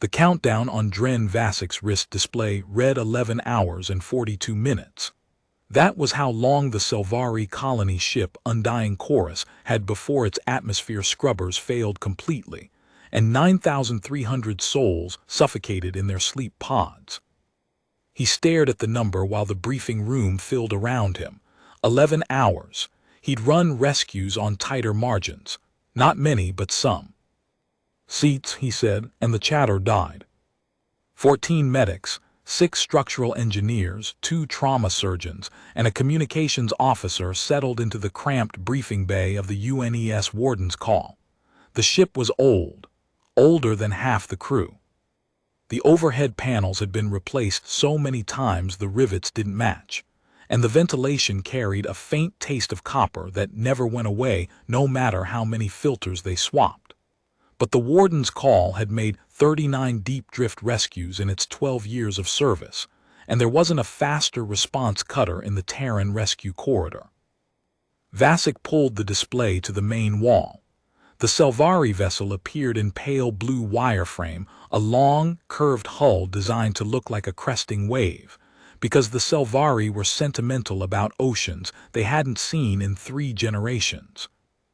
The countdown on Dren Vasic's wrist display read 11 hours and 42 minutes. That was how long the Selvari colony ship Undying Chorus had before its atmosphere scrubbers failed completely, and 9,300 souls suffocated in their sleep pods. He stared at the number while the briefing room filled around him. 11 hours. He'd run rescues on tighter margins. Not many, but some. Seats, he said, and the chatter died. 14 medics, 6 structural engineers, 2 trauma surgeons, and a communications officer settled into the cramped briefing bay of the UNES warden's call. The ship was old, older than half the crew. The overhead panels had been replaced so many times the rivets didn't match, and the ventilation carried a faint taste of copper that never went away no matter how many filters they swapped. But the warden's call had made 39 deep drift rescues in its 12 years of service, and there wasn't a faster response cutter in the Terran rescue corridor. Vasic pulled the display to the main wall. The Selvari vessel appeared in pale blue wireframe, a long, curved hull designed to look like a cresting wave, because the Selvari were sentimental about oceans they hadn't seen in 3 generations.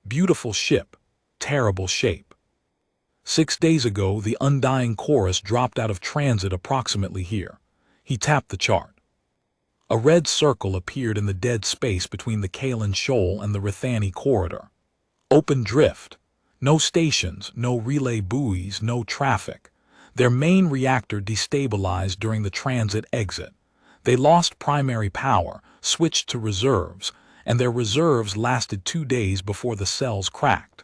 Beautiful ship, terrible shape. 6 days ago, the Undying Chorus dropped out of transit approximately here. He tapped the chart. A red circle appeared in the dead space between the Kalan Shoal and the Rithani corridor. Open drift. No stations, no relay buoys, no traffic. Their main reactor destabilized during the transit exit. They lost primary power, switched to reserves, and their reserves lasted 2 days before the cells cracked.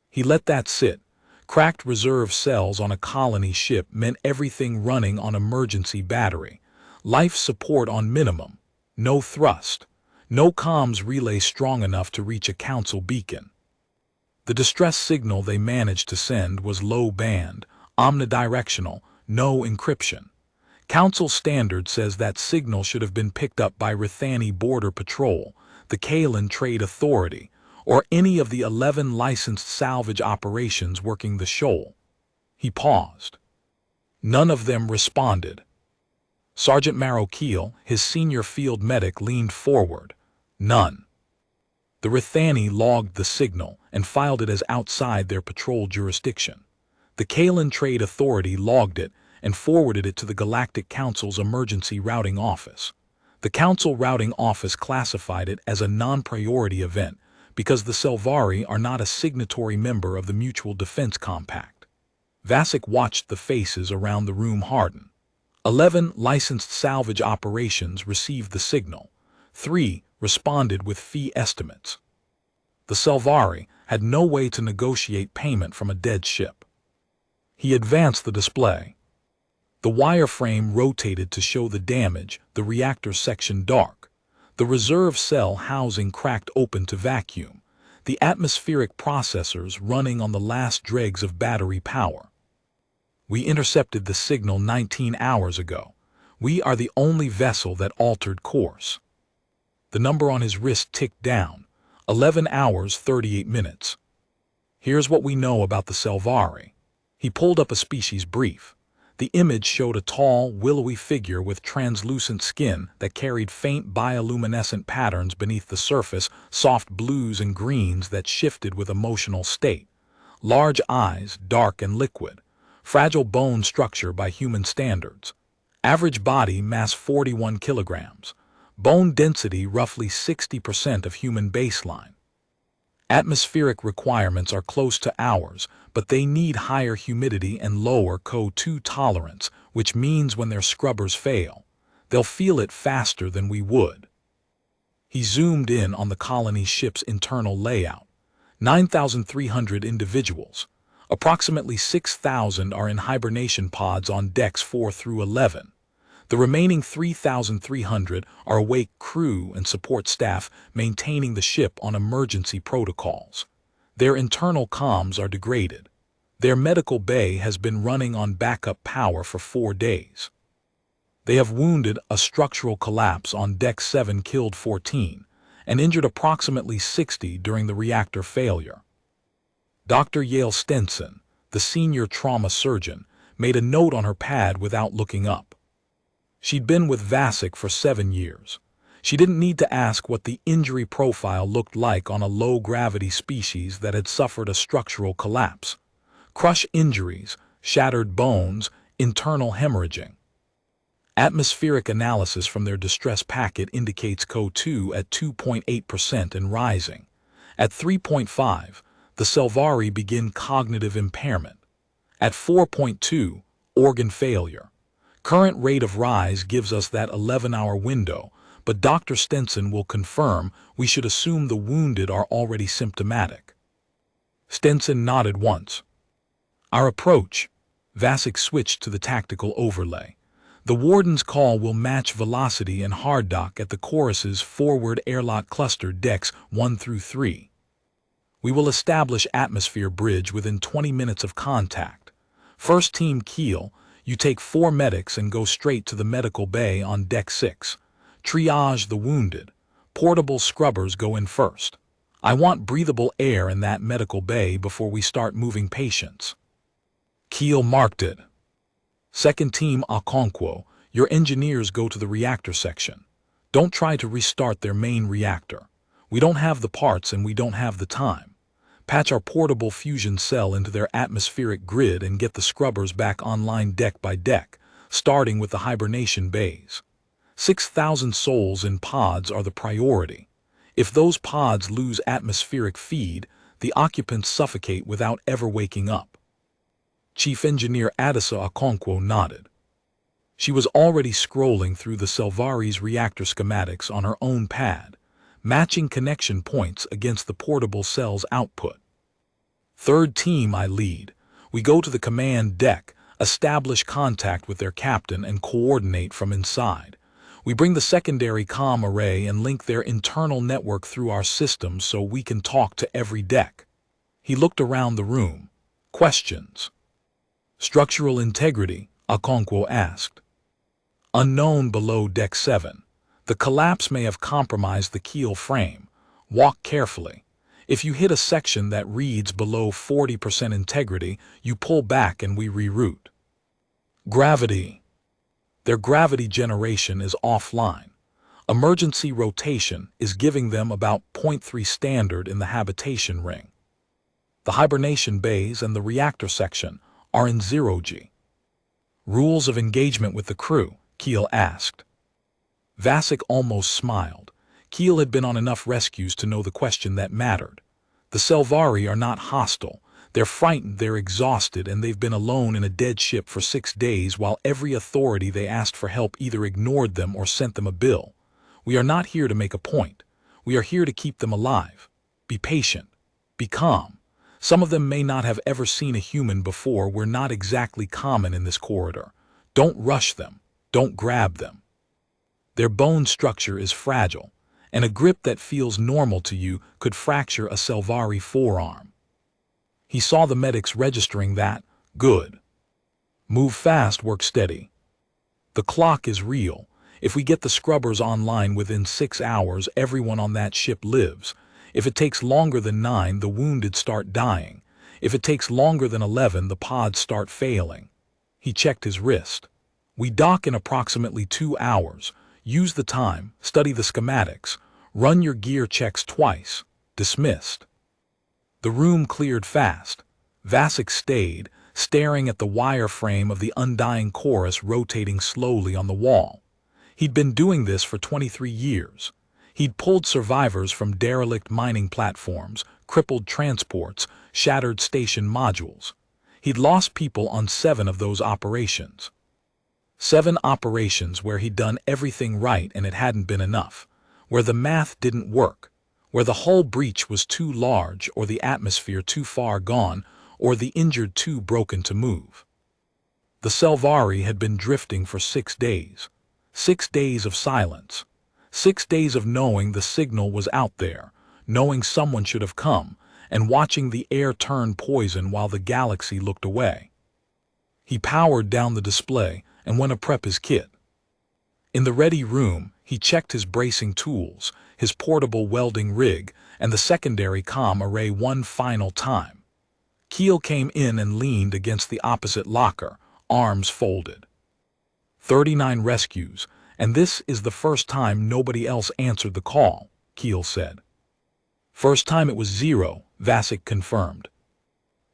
He let that sit. Cracked reserve cells on a colony ship meant everything running on emergency battery, life support on minimum, no thrust, no comms relay strong enough to reach a council beacon. The distress signal they managed to send was low band, omnidirectional, no encryption. Council standard says that signal should have been picked up by Rithani Border Patrol, the Kalan Trade Authority, or any of the 11 licensed salvage operations working the shoal. He paused. None of them responded. Sergeant Marroquille, his senior field medic, leaned forward. None. The Rithani logged the signal and filed it as outside their patrol jurisdiction. The Kalan Trade Authority logged it and forwarded it to the Galactic Council's Emergency Routing Office. The Council Routing Office classified it as a non-priority event because the Selvari are not a signatory member of the Mutual Defense Compact. Vasic watched the faces around the room harden. 11 licensed salvage operations received the signal. 3 responded with fee estimates. The Selvari had no way to negotiate payment from a dead ship. He advanced the display. The wireframe rotated to show the damage, the reactor section dark. The reserve cell housing cracked open to vacuum, the atmospheric processors running on the last dregs of battery power. We intercepted the signal 19 hours ago. We are the only vessel that altered course. The number on his wrist ticked down. 11 hours, 38 minutes. Here's what we know about the Selvari. He pulled up a species brief. The image showed a tall, willowy figure with translucent skin that carried faint bioluminescent patterns beneath the surface, soft blues and greens that shifted with emotional state. Large eyes, dark and liquid. Fragile bone structure by human standards. Average body mass 41 kilograms. Bone density roughly 60% of human baseline. Atmospheric requirements are close to ours, but they need higher humidity and lower CO2 tolerance, which means when their scrubbers fail, they'll feel it faster than we would. He zoomed in on the colony ship's internal layout. 9,300 individuals. Approximately 6,000 are in hibernation pods on decks 4 through 11. The remaining 3,300 are awake crew and support staff maintaining the ship on emergency protocols. Their internal comms are degraded. Their medical bay has been running on backup power for 4 days. They have wounded a structural collapse on Deck 7 killed 14 and injured approximately 60 during the reactor failure. Dr. Yale Stenson, the senior trauma surgeon, made a note on her pad without looking up. She'd been with Vasek for 7 years. She didn't need to ask what the injury profile looked like on a low-gravity species that had suffered a structural collapse. Crush injuries, shattered bones, internal hemorrhaging. Atmospheric analysis from their distress packet indicates CO2 at 2.8% and rising. At 3.5, the Selvari begin cognitive impairment. At 4.2, organ failure. Current rate of rise gives us that 11-hour window, but Dr. Stenson will confirm we should assume the wounded are already symptomatic. Stenson nodded once. Our approach. Vasek switched to the tactical overlay. The warden's call will match velocity and hard dock at the chorus's forward airlock cluster decks 1 through 3. We will establish atmosphere bridge within 20 minutes of contact. First team keel, you take 4 medics and go straight to the medical bay on deck 6. Triage the wounded. Portable scrubbers go in first. I want breathable air in that medical bay before we start moving patients. Keel marked it. Second team Okonkwo, your engineers go to the reactor section. Don't try to restart their main reactor. We don't have the parts and we don't have the time. Patch our portable fusion cell into their atmospheric grid and get the scrubbers back online deck by deck, starting with the hibernation bays. 6,000 souls in pods are the priority. If those pods lose atmospheric feed, the occupants suffocate without ever waking up. Chief Engineer Adisa Okonkwo nodded. She was already scrolling through the Selvari's reactor schematics on her own pad, matching connection points against the portable cell's output. Third team I lead. We go to the command deck, establish contact with their captain and coordinate from inside. We bring the secondary comm array and link their internal network through our system so we can talk to every deck. He looked around the room. Questions. Structural integrity, Okonkwo asked. Unknown below deck 7. The collapse may have compromised the keel frame. Walk carefully. If you hit a section that reads below 40% integrity, you pull back and we reroute. Gravity. Their gravity generation is offline. Emergency rotation is giving them about 0.3 standard in the habitation ring. The hibernation bays and the reactor section are in 0G. Rules of engagement with the crew, Keel asked. Vasek almost smiled. Keel had been on enough rescues to know the question that mattered. The Selvari are not hostile. They're frightened, they're exhausted, and they've been alone in a dead ship for 6 days while every authority they asked for help either ignored them or sent them a bill. We are not here to make a point. We are here to keep them alive. Be patient. Be calm. Some of them may not have ever seen a human before. We're not exactly common in this corridor. Don't rush them. Don't grab them. Their bone structure is fragile, and a grip that feels normal to you could fracture a Selvari forearm. He saw the medics registering that. Good. Move fast, work steady. The clock is real. If we get the scrubbers online within 6 hours, everyone on that ship lives. If it takes longer than 9, the wounded start dying. If it takes longer than 11, the pods start failing. He checked his wrist. We dock in approximately 2 hours. Use the time, study the schematics, run your gear checks twice. Dismissed. The room cleared fast. Vasek stayed, staring at the wireframe of the undying chorus rotating slowly on the wall. He'd been doing this for 23 years. He'd pulled survivors from derelict mining platforms, crippled transports, shattered station modules. He'd lost people on 7 of those operations. 7 operations where he'd done everything right and it hadn't been enough, where the math didn't work, where the hull breach was too large or the atmosphere too far gone or the injured too broken to move. The Selvari had been drifting for 6 days. 6 days of silence. 6 days of knowing the signal was out there, knowing someone should have come, and watching the air turn poison while the galaxy looked away. He powered down the display and went to prep his kit. In the ready room, he checked his bracing tools, his portable welding rig, and the secondary comm array one final time. Keel came in and leaned against the opposite locker, arms folded. 39 rescues, and this is the first time nobody else answered the call, Keel said. First time it was 0, Vasek confirmed.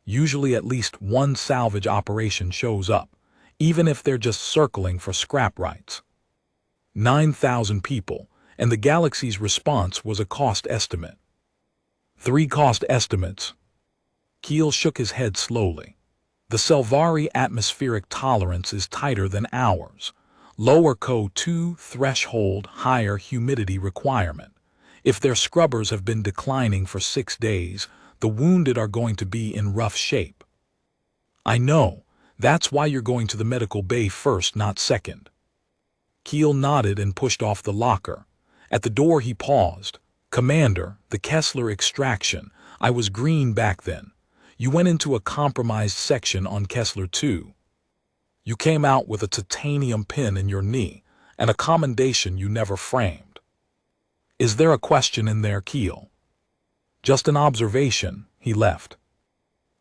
Usually at least one salvage operation shows up, even if they're just circling for scrap rights. 9,000 people, and the galaxy's response was a cost estimate. 3 cost estimates. Keel shook his head slowly. The Selvari atmospheric tolerance is tighter than ours. Lower CO2 threshold, higher humidity requirement. If their scrubbers have been declining for 6 days, the wounded are going to be in rough shape. I know. That's why you're going to the medical bay first, not second. Keel nodded and pushed off the locker. At the door he paused. Commander, the Kessler extraction. I was green back then. You went into a compromised section on Kessler 2. You came out with a titanium pin in your knee, and a commendation you never framed. Is there a question in there, Keel? Just an observation. He left.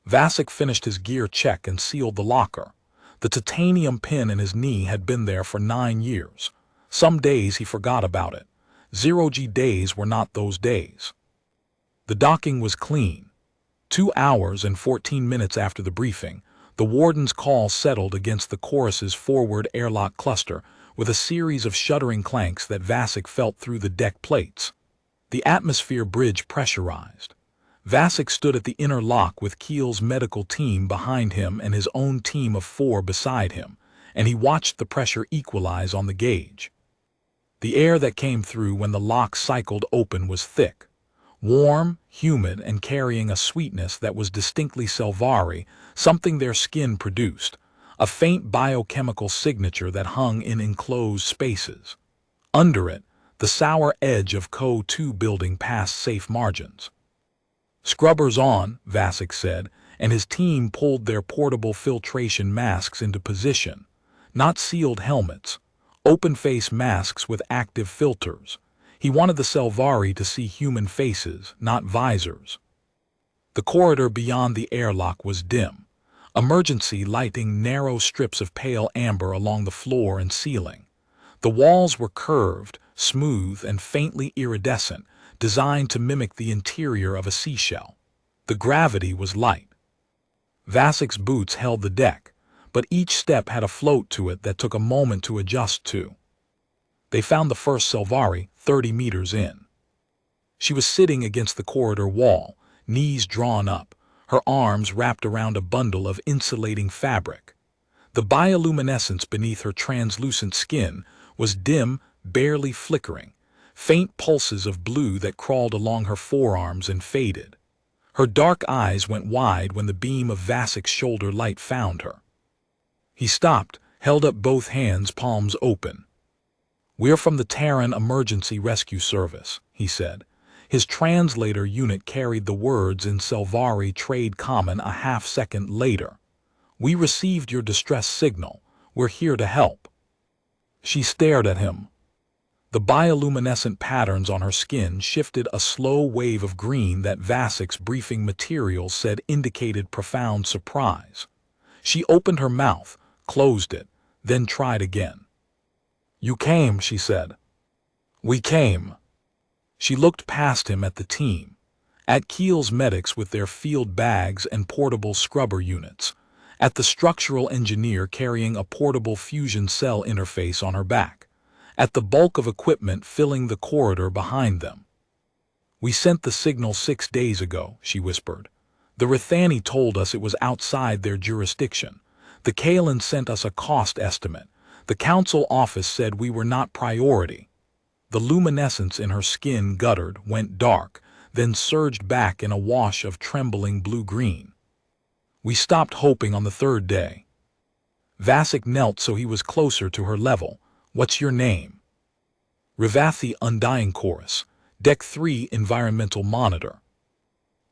Vasek finished his gear check and sealed the locker. The titanium pin in his knee had been there for 9 years. Some days he forgot about it. 0G days were not those days. The docking was clean. 2 hours and 14 minutes after the briefing, the warden's call settled against the chorus's forward airlock cluster with a series of shuddering clanks that Vasek felt through the deck plates. The atmosphere bridge pressurized. Vasek stood at the inner lock with Keel's medical team behind him and his own team of 4 beside him, and he watched the pressure equalize on the gauge. The air that came through when the lock cycled open was thick, warm, humid, and carrying a sweetness that was distinctly Selvari, something their skin produced, a faint biochemical signature that hung in enclosed spaces. Under it, the sour edge of CO2 building past safe margins. Scrubbers on, Vasek said, and his team pulled their portable filtration masks into position, not sealed helmets, open-face masks with active filters. He wanted the Selvari to see human faces, not visors. The corridor beyond the airlock was dim, emergency lighting narrow strips of pale amber along the floor and ceiling. The walls were curved, smooth, and faintly iridescent, designed to mimic the interior of a seashell. The gravity was light. Vasek's boots held the deck, but each step had a float to it that took a moment to adjust to. They found the first Selvari 30 meters in. She was sitting against the corridor wall, knees drawn up, her arms wrapped around a bundle of insulating fabric. The bioluminescence beneath her translucent skin was dim, barely flickering, faint pulses of blue that crawled along her forearms and faded. Her dark eyes went wide when the beam of Vasek's shoulder light found her. He stopped, held up both hands, palms open. "We're from the Terran Emergency Rescue Service," he said. His translator unit carried the words in Selvari trade common a half-second later. "We received your distress signal. We're here to help." She stared at him. The bioluminescent patterns on her skin shifted a slow wave of green that Vasek's briefing materials said indicated profound surprise. She opened her mouth, closed it, then tried again. "You came," she said. "We came." She looked past him at the team, at Keel's medics with their field bags and portable scrubber units, at the structural engineer carrying a portable fusion cell interface on her back, at the bulk of equipment filling the corridor behind them. "We sent the signal 6 days ago," she whispered. "The Rithani told us it was outside their jurisdiction. The Kalan sent us a cost estimate. The council office said we were not priority." The luminescence in her skin guttered, went dark, then surged back in a wash of trembling blue-green. "We stopped hoping on the 3rd day." Vasek knelt so he was closer to her level. "What's your name?" "Rivathi Undying Chorus, Deck 3 Environmental Monitor."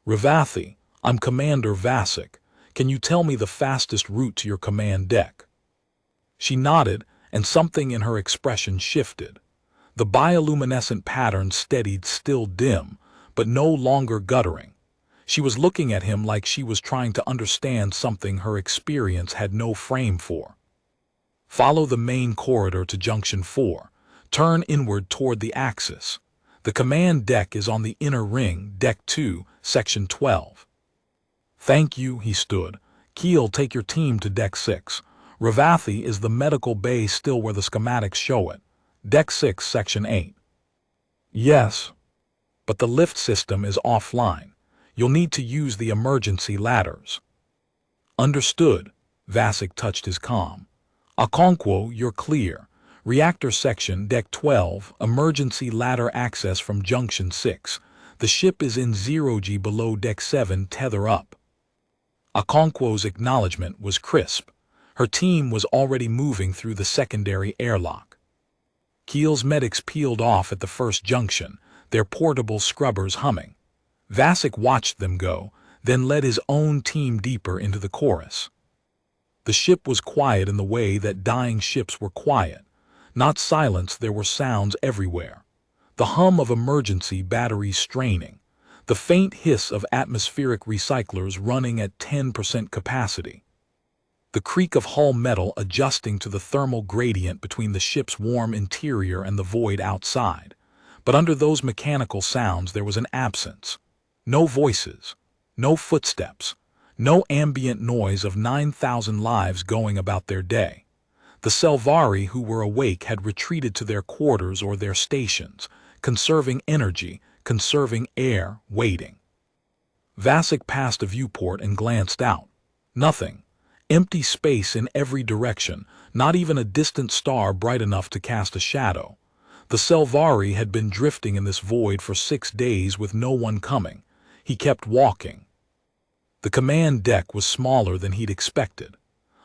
"Rivathi, I'm Commander Vasek. Can you tell me the fastest route to your command deck?" She nodded, and something in her expression shifted. The bioluminescent pattern steadied, still dim, but no longer guttering. She was looking at him like she was trying to understand something her experience had no frame for. Follow the main corridor to Junction 4. Turn inward toward the axis. The command deck is on the inner ring, Deck 2, Section 12. Thank you, he stood. Keel, take your team to Deck 6. Ravathi, is the medical bay still where the schematics show it? Deck 6, Section 8. Yes. But the lift system is offline. You'll need to use the emergency ladders. Understood. Vasic touched his comm. Okonkwo, you're clear. Reactor section, Deck 12, emergency ladder access from Junction 6. The ship is in 0G below Deck 7, tether up. Okonkwo's acknowledgement was crisp. Her team was already moving through the secondary airlock. Keel's medics peeled off at the first junction, their portable scrubbers humming. Vasic watched them go, then led his own team deeper into the chorus. The ship was quiet in the way that dying ships were quiet. Not silence, there were sounds everywhere. The hum of emergency batteries straining, the faint hiss of atmospheric recyclers running at 10% capacity, the creak of hull metal adjusting to the thermal gradient between the ship's warm interior and the void outside. But under those mechanical sounds there was an absence. No voices, no footsteps, no ambient noise of 9,000 lives going about their day. The Selvari who were awake had retreated to their quarters or their stations, conserving energy, conserving air, waiting. Vasic passed a viewport and glanced out. Nothing. Empty space in every direction, not even a distant star bright enough to cast a shadow. The Selvari had been drifting in this void for 6 days with no one coming. He kept walking. The command deck was smaller than he'd expected.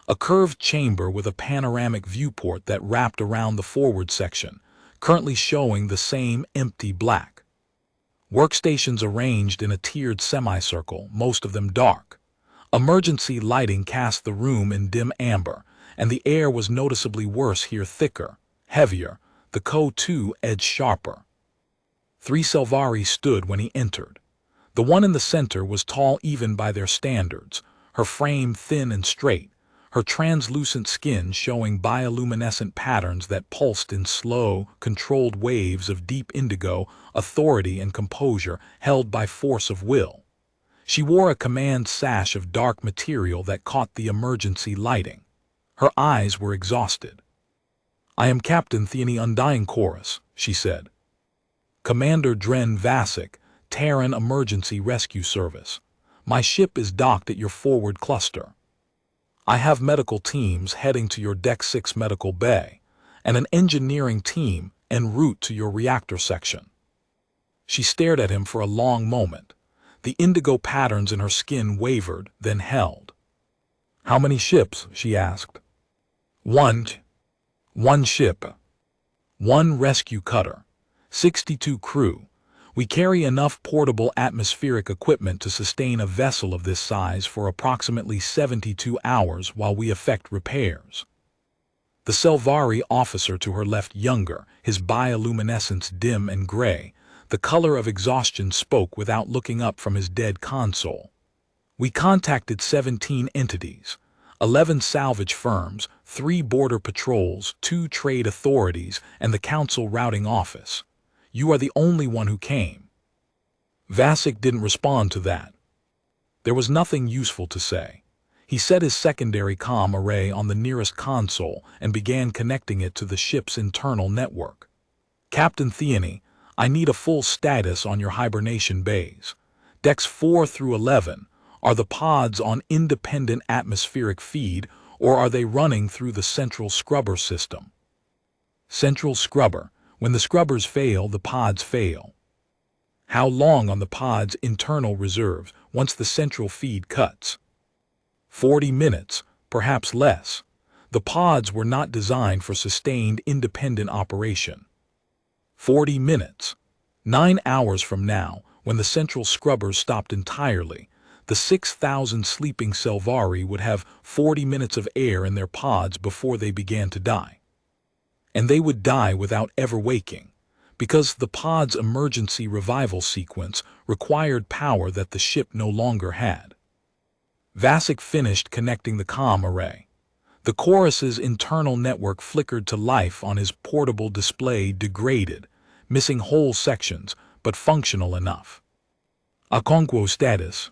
A curved chamber with a panoramic viewport that wrapped around the forward section, currently showing the same empty black. Workstations arranged in a tiered semicircle, most of them dark. Emergency lighting cast the room in dim amber, and the air was noticeably worse here, thicker, heavier, the CO2 edge sharper. 3 Selvari stood when he entered. The one in the center was tall even by their standards, her frame thin and straight, her translucent skin showing bioluminescent patterns that pulsed in slow, controlled waves of deep indigo, authority and composure held by force of will. She wore a command sash of dark material that caught the emergency lighting. Her eyes were exhausted. "I am Captain Theani Undying Chorus," she said. "Commander Dren Vasic, Terran Emergency Rescue Service. My ship is docked at your forward cluster. I have medical teams heading to your Deck 6 medical bay, and an engineering team en route to your reactor section." She stared at him for a long moment. The indigo patterns in her skin wavered, then held. "How many ships?" she asked. One ship. 1 rescue cutter. 62 crew. We carry enough portable atmospheric equipment to sustain a vessel of this size for approximately 72 hours while we effect repairs. The Selvari officer to her left, younger, his bioluminescence dim and gray, the color of exhaustion, spoke without looking up from his dead console. "We contacted 17 entities, 11 salvage firms, 3 border patrols, 2 trade authorities, and the council routing office. You are the only one who came." Vasic didn't respond to that. There was nothing useful to say. He set his secondary comm array on the nearest console and began connecting it to the ship's internal network. "Captain Theani, I need a full status on your hibernation bays. Decks 4 through 11, are the pods on independent atmospheric feed, or are they running through the central scrubber system?" "Central scrubber. When the scrubbers fail, the pods fail." "How long on the pod's internal reserves once the central feed cuts?" 40 minutes, perhaps less. The pods were not designed for sustained independent operation. 40 minutes. 9 hours from now, when the central scrubbers stopped entirely, the 6,000 sleeping Selvari would have 40 minutes of air in their pods before they began to die. And they would die without ever waking, because the pod's emergency revival sequence required power that the ship no longer had. Vasek finished connecting the comm array. The chorus's internal network flickered to life on his portable display, degraded, missing whole sections, but functional enough. Akonkwo status.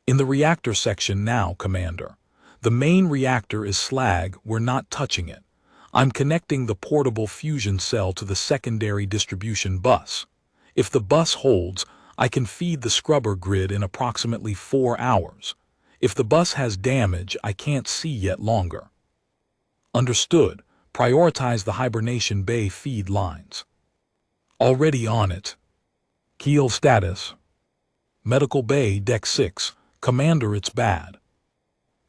In the reactor section now, Commander. The main reactor is slag, we're not touching it. I'm connecting the portable fusion cell to the secondary distribution bus. If the bus holds, I can feed the scrubber grid in approximately 4 hours. If the bus has damage, I can't see yet longer. Understood. Prioritize the hibernation bay feed lines. Already on it. Keel status. Medical bay, Deck 6. Commander, it's bad.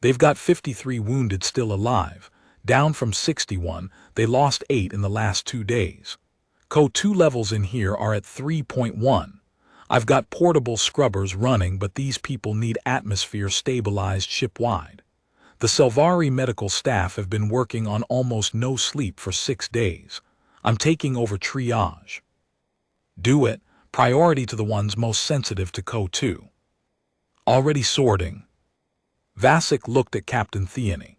They've got 53 wounded still alive. Down from 61, they lost 8 in the last 2 days. CO2 levels in here are at 3.1. I've got portable scrubbers running, but these people need atmosphere stabilized ship-wide. The Selvari medical staff have been working on almost no sleep for 6 days. I'm taking over triage. Do it. Priority to the ones most sensitive to CO2. Already sorting. Vasek looked at Captain Theony.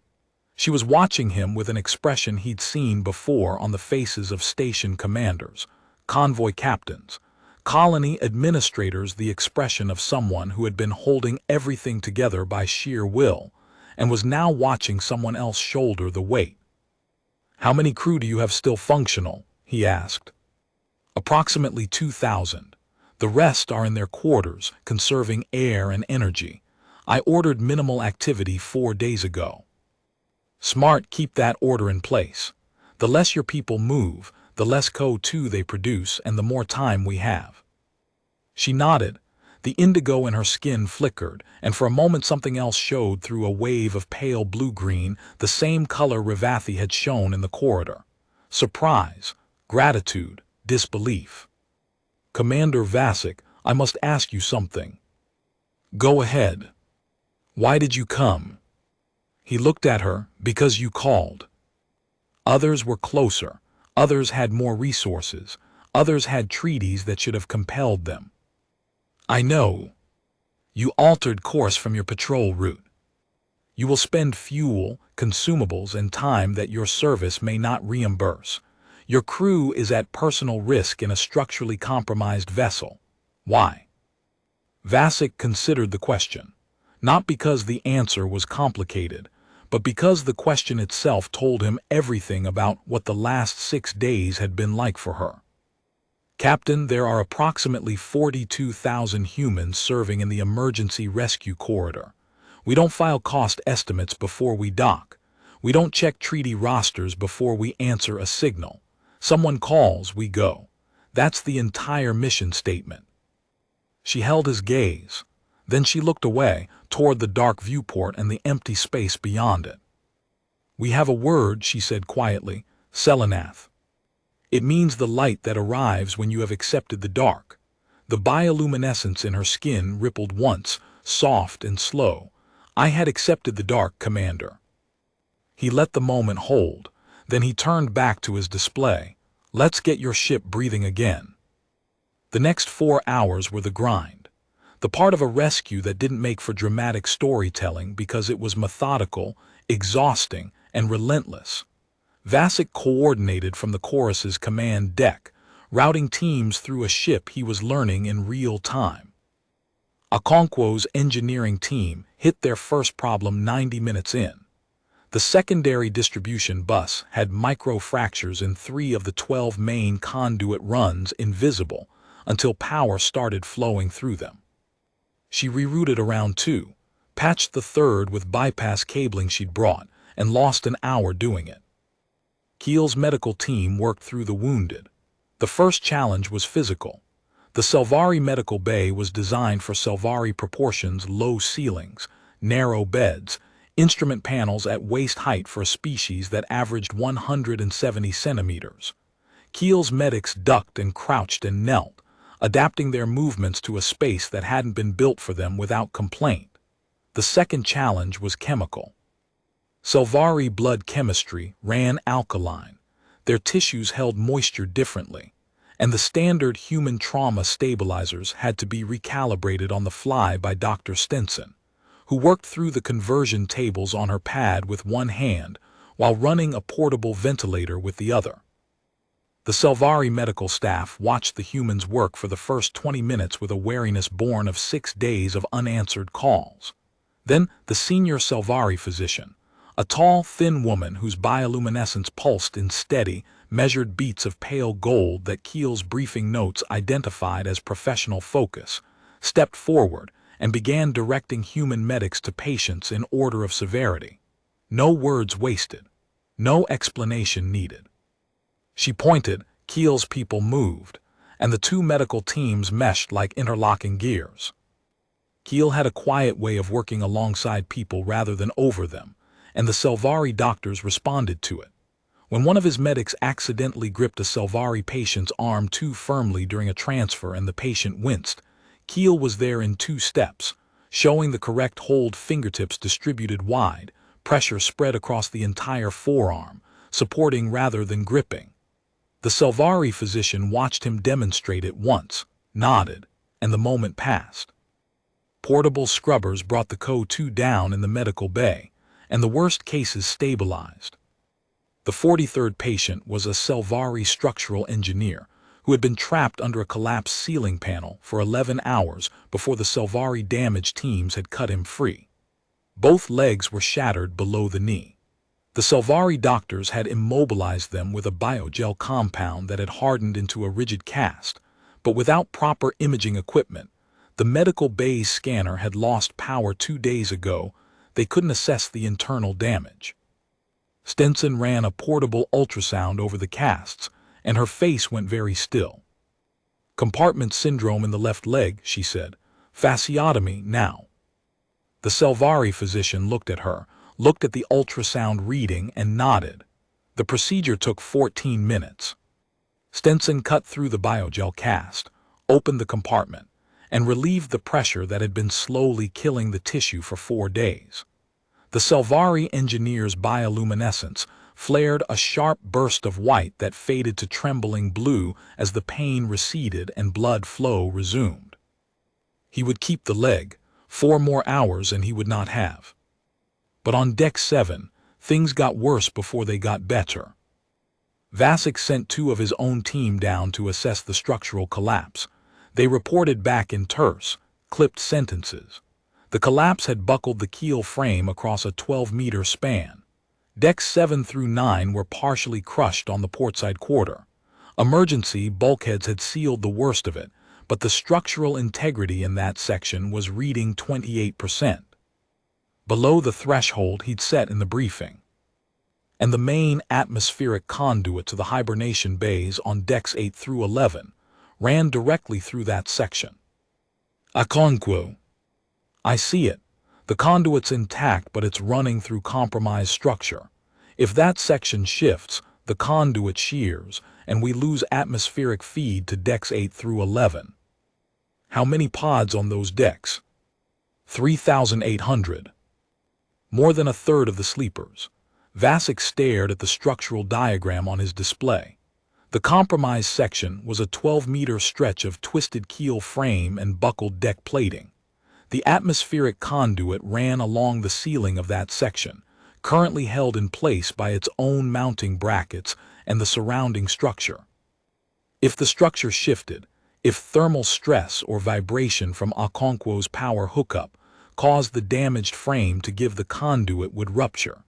She was watching him with an expression he'd seen before on the faces of station commanders, convoy captains, colony administrators, the expression of someone who had been holding everything together by sheer will and was now watching someone else shoulder the weight. "How many crew do you have still functional?" he asked. "Approximately 2,000. The rest are in their quarters, conserving air and energy. I ordered minimal activity 4 days ago." "Smart, keep that order in place. The less your people move, the less CO2 they produce and the more time we have." She nodded. The indigo in her skin flickered, and for a moment something else showed through a wave of pale blue-green, the same color Ravathi had shown in the corridor. Surprise, gratitude, disbelief. "Commander Vasek, I must ask you something." "Go ahead." "Why did you come?" He looked at her. "Because you called." Others were closer. Others had more resources. Others had treaties that should have compelled them. "I know. You altered course from your patrol route. You will spend fuel, consumables, and time that your service may not reimburse. Your crew is at personal risk in a structurally compromised vessel. Why?" Vasek considered the question, not because the answer was complicated, but because the question itself told him everything about what the last 6 days had been like for her. "Captain, there are approximately 42,000 humans serving in the emergency rescue corridor. We don't file cost estimates before we dock. We don't check treaty rosters before we answer a signal. Someone calls, we go. That's the entire mission statement." She held his gaze. Then she looked away, toward the dark viewport and the empty space beyond it. "We have a word," she said quietly, "Selanath. It means the light that arrives when you have accepted the dark." The bioluminescence in her skin rippled once, soft and slow. "I had accepted the dark, Commander." He let the moment hold. Then he turned back to his display. "Let's get your ship breathing again." The next 4 hours were the grind. The part of a rescue that didn't make for dramatic storytelling because it was methodical, exhausting, and relentless. Vasek coordinated from the chorus's command deck, routing teams through a ship he was learning in real time. Akonkwo's engineering team hit their first problem 90 minutes in. The secondary distribution bus had micro-fractures in 3 of the 12 main conduit runs invisible until power started flowing through them. She rerouted around 2, patched the 3rd with bypass cabling she'd brought, and lost an hour doing it. Keel's medical team worked through the wounded. The first challenge was physical. The Selvari medical bay was designed for Selvari proportions: low ceilings, narrow beds, instrument panels at waist height for a species that averaged 170 centimeters. Keel's medics ducked and crouched and knelt, adapting their movements to a space that hadn't been built for them without complaint. The second challenge was chemical. Selvari blood chemistry ran alkaline. Their tissues held moisture differently, and the standard human trauma stabilizers had to be recalibrated on the fly by Dr. Stenson, who worked through the conversion tables on her pad with one hand while running a portable ventilator with the other. The Selvari medical staff watched the humans work for the first 20 minutes with a wariness born of 6 days of unanswered calls. Then the senior Selvari physician, a tall, thin woman whose bioluminescence pulsed in steady, measured beats of pale gold that Keel's briefing notes identified as professional focus, stepped forward and began directing human medics to patients in order of severity. No words wasted. No explanation needed. She pointed, Keel's people moved, and the two medical teams meshed like interlocking gears. Keel had a quiet way of working alongside people rather than over them, and the Selvari doctors responded to it. When one of his medics accidentally gripped a Selvari patient's arm too firmly during a transfer and the patient winced, Keel was there in 2 steps, showing the correct hold, fingertips distributed wide, pressure spread across the entire forearm, supporting rather than gripping. The Selvari physician watched him demonstrate it once, nodded, and the moment passed. Portable scrubbers brought the CO2 down in the medical bay, and the worst cases stabilized. The 43rd patient was a Selvari structural engineer who had been trapped under a collapsed ceiling panel for 11 hours before the Selvari damage teams had cut him free. Both legs were shattered below the knee. The Selvari doctors had immobilized them with a biogel compound that had hardened into a rigid cast, but without proper imaging equipment, the medical bay's scanner had lost power 2 days ago. They couldn't assess the internal damage. Stenson ran a portable ultrasound over the casts, and her face went very still. Compartment syndrome in the left leg, she said. Fasciotomy now. The Selvari physician looked at her, looked at the ultrasound reading, and nodded. The procedure took 14 minutes. Stenson cut through the biogel cast, opened the compartment, and relieved the pressure that had been slowly killing the tissue for 4 days. The Selvari engineer's bioluminescence flared a sharp burst of white that faded to trembling blue as the pain receded and blood flow resumed. He would keep the leg. 4 more hours and he would not have. But on deck 7, things got worse before they got better. Vasic sent 2 of his own team down to assess the structural collapse. They reported back in terse, clipped sentences. The collapse had buckled the keel frame across a 12-meter span. Decks 7 through 9 were partially crushed on the portside quarter. Emergency bulkheads had sealed the worst of it, but the structural integrity in that section was reading 28%. Below the threshold he'd set in the briefing. And the main atmospheric conduit to the hibernation bays on decks 8 through 11 ran directly through that section. Aconquo. I see it. The conduit's intact, but it's running through compromised structure. If that section shifts, the conduit shears, and we lose atmospheric feed to decks 8 through 11. How many pods on those decks? 3,800. More than a third of the sleepers. Vasic stared at the structural diagram on his display. The compromised section was a 12-meter stretch of twisted keel frame and buckled deck plating. The atmospheric conduit ran along the ceiling of that section, currently held in place by its own mounting brackets and the surrounding structure. If the structure shifted, if thermal stress or vibration from Aconquo's power hookup caused the damaged frame to give, the conduit would rupture,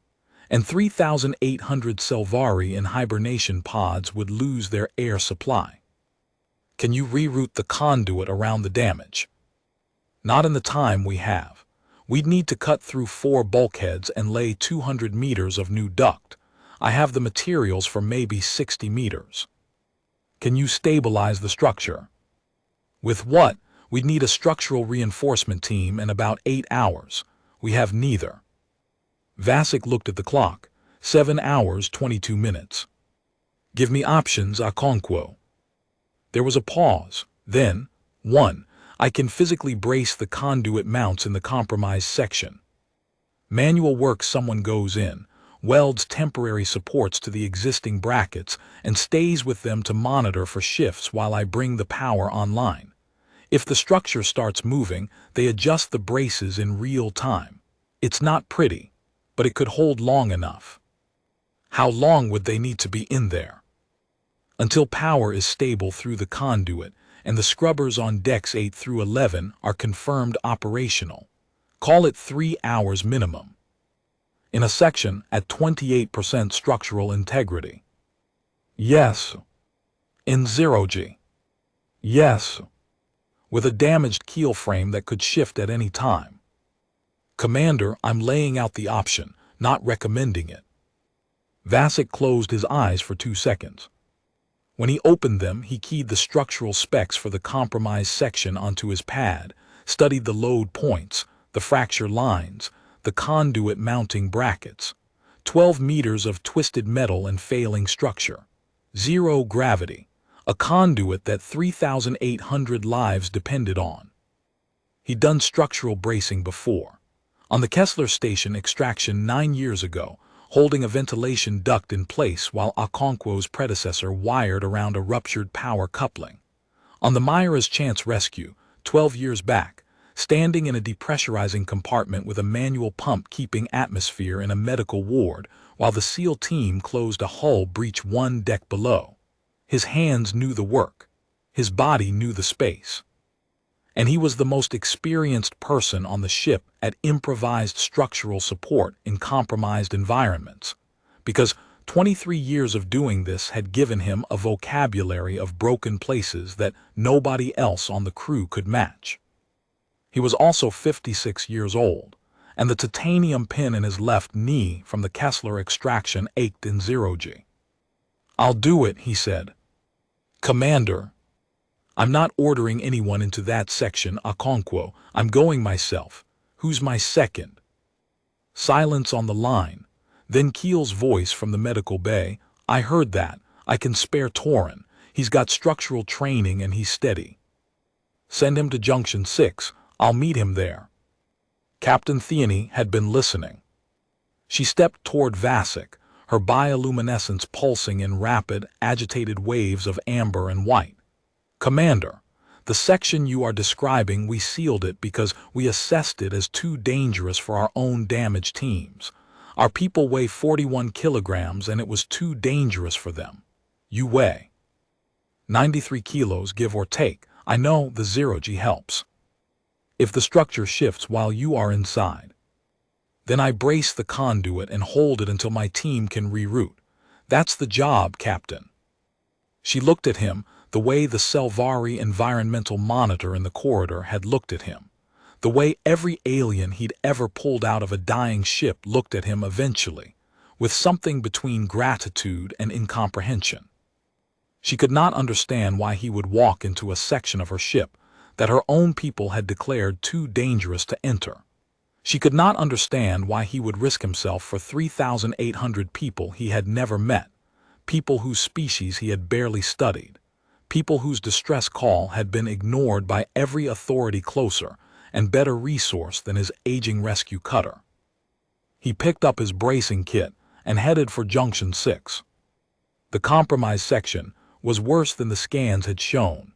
and 3,800 Selvari in hibernation pods would lose their air supply. Can you reroute the conduit around the damage? Not in the time we have. We'd need to cut through 4 bulkheads and lay 200 meters of new duct. I have the materials for maybe 60 meters. Can you stabilize the structure? With what? We'd need a structural reinforcement team in about 8 hours. We have neither. Vasic looked at the clock. 7 hours, 22 minutes. Give me options, Aconquo. There was a pause. Then, 1. I can physically brace the conduit mounts in the compromised section. Manual work, someone goes in, welds temporary supports to the existing brackets, and stays with them to monitor for shifts while I bring the power online. If the structure starts moving, they adjust the braces in real time. It's not pretty, but it could hold long enough. How long would they need to be in there? Until power is stable through the conduit, and the scrubbers on decks 8 through 11 are confirmed operational. Call it 3 hours minimum. In a section at 28% structural integrity. Yes. In 0G. Yes. With a damaged keel frame that could shift at any time. Commander, I'm laying out the option, not recommending it. Vasek closed his eyes for 2 seconds. When he opened them, he keyed the structural specs for the compromised section onto his pad, studied the load points, the fracture lines, the conduit mounting brackets. 12 meters of twisted metal and failing structure. 0 gravity. A conduit that 3,800 lives depended on. He'd done structural bracing before. On the Kessler Station extraction 9 years ago, holding a ventilation duct in place while Okonkwo's predecessor wired around a ruptured power coupling. On the Myra's Chance rescue, 12 years back, standing in a depressurizing compartment with a manual pump keeping atmosphere in a medical ward while the SEAL team closed a hull breach 1 deck below. His hands knew the work. His body knew the space. And he was the most experienced person on the ship at improvised structural support in compromised environments, because 23 years of doing this had given him a vocabulary of broken places that nobody else on the crew could match. He was also 56 years old, and the titanium pin in his left knee from the Kessler extraction ached in 0G. "I'll do it," he said. "Commander, I'm not ordering anyone into that section, Okonkwo. I'm going myself. Who's my second?" Silence on the line. Then Keel's voice from the medical bay. "I heard that. I can spare Torin. He's got structural training and he's steady. Send him to Junction 6. I'll meet him there." Captain Theany had been listening. She stepped toward Vasek, her bioluminescence pulsing in rapid, agitated waves of amber and white. "Commander, the section you are describing, we sealed it because we assessed it as too dangerous for our own damaged teams. Our people weigh 41 kilograms and it was too dangerous for them. You weigh 93 kilos, give or take. I know the 0G helps. If the structure shifts while you are inside, then I brace the conduit and hold it until my team can reroute. That's the job, Captain." She looked at him the way the Selvari environmental monitor in the corridor had looked at him, the way every alien he'd ever pulled out of a dying ship looked at him eventually, with something between gratitude and incomprehension. She could not understand why he would walk into a section of her ship that her own people had declared too dangerous to enter. She could not understand why he would risk himself for 3,800 people he had never met, people whose species he had barely studied, people whose distress call had been ignored by every authority closer and better resourced than his aging rescue cutter. He picked up his bracing kit and headed for Junction 6. The compromised section was worse than the scans had shown.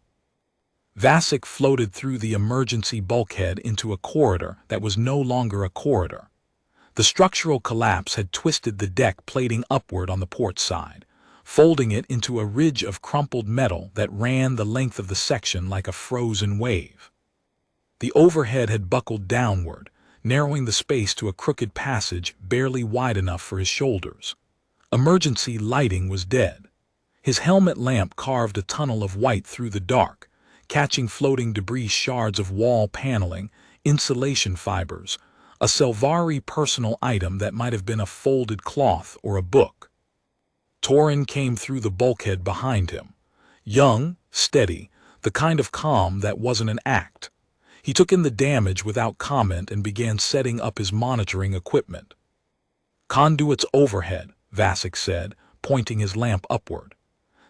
Vasek floated through the emergency bulkhead into a corridor that was no longer a corridor. The structural collapse had twisted the deck plating upward on the port side, folding it into a ridge of crumpled metal that ran the length of the section like a frozen wave. The overhead had buckled downward, narrowing the space to a crooked passage barely wide enough for his shoulders. Emergency lighting was dead. His helmet lamp carved a tunnel of white through the dark, catching floating debris, shards of wall paneling, insulation fibers, a Selvari personal item that might have been a folded cloth or a book. Torin came through the bulkhead behind him. Young, steady, the kind of calm that wasn't an act. He took in the damage without comment and began setting up his monitoring equipment. "Conduits overhead," Vasek said, pointing his lamp upward.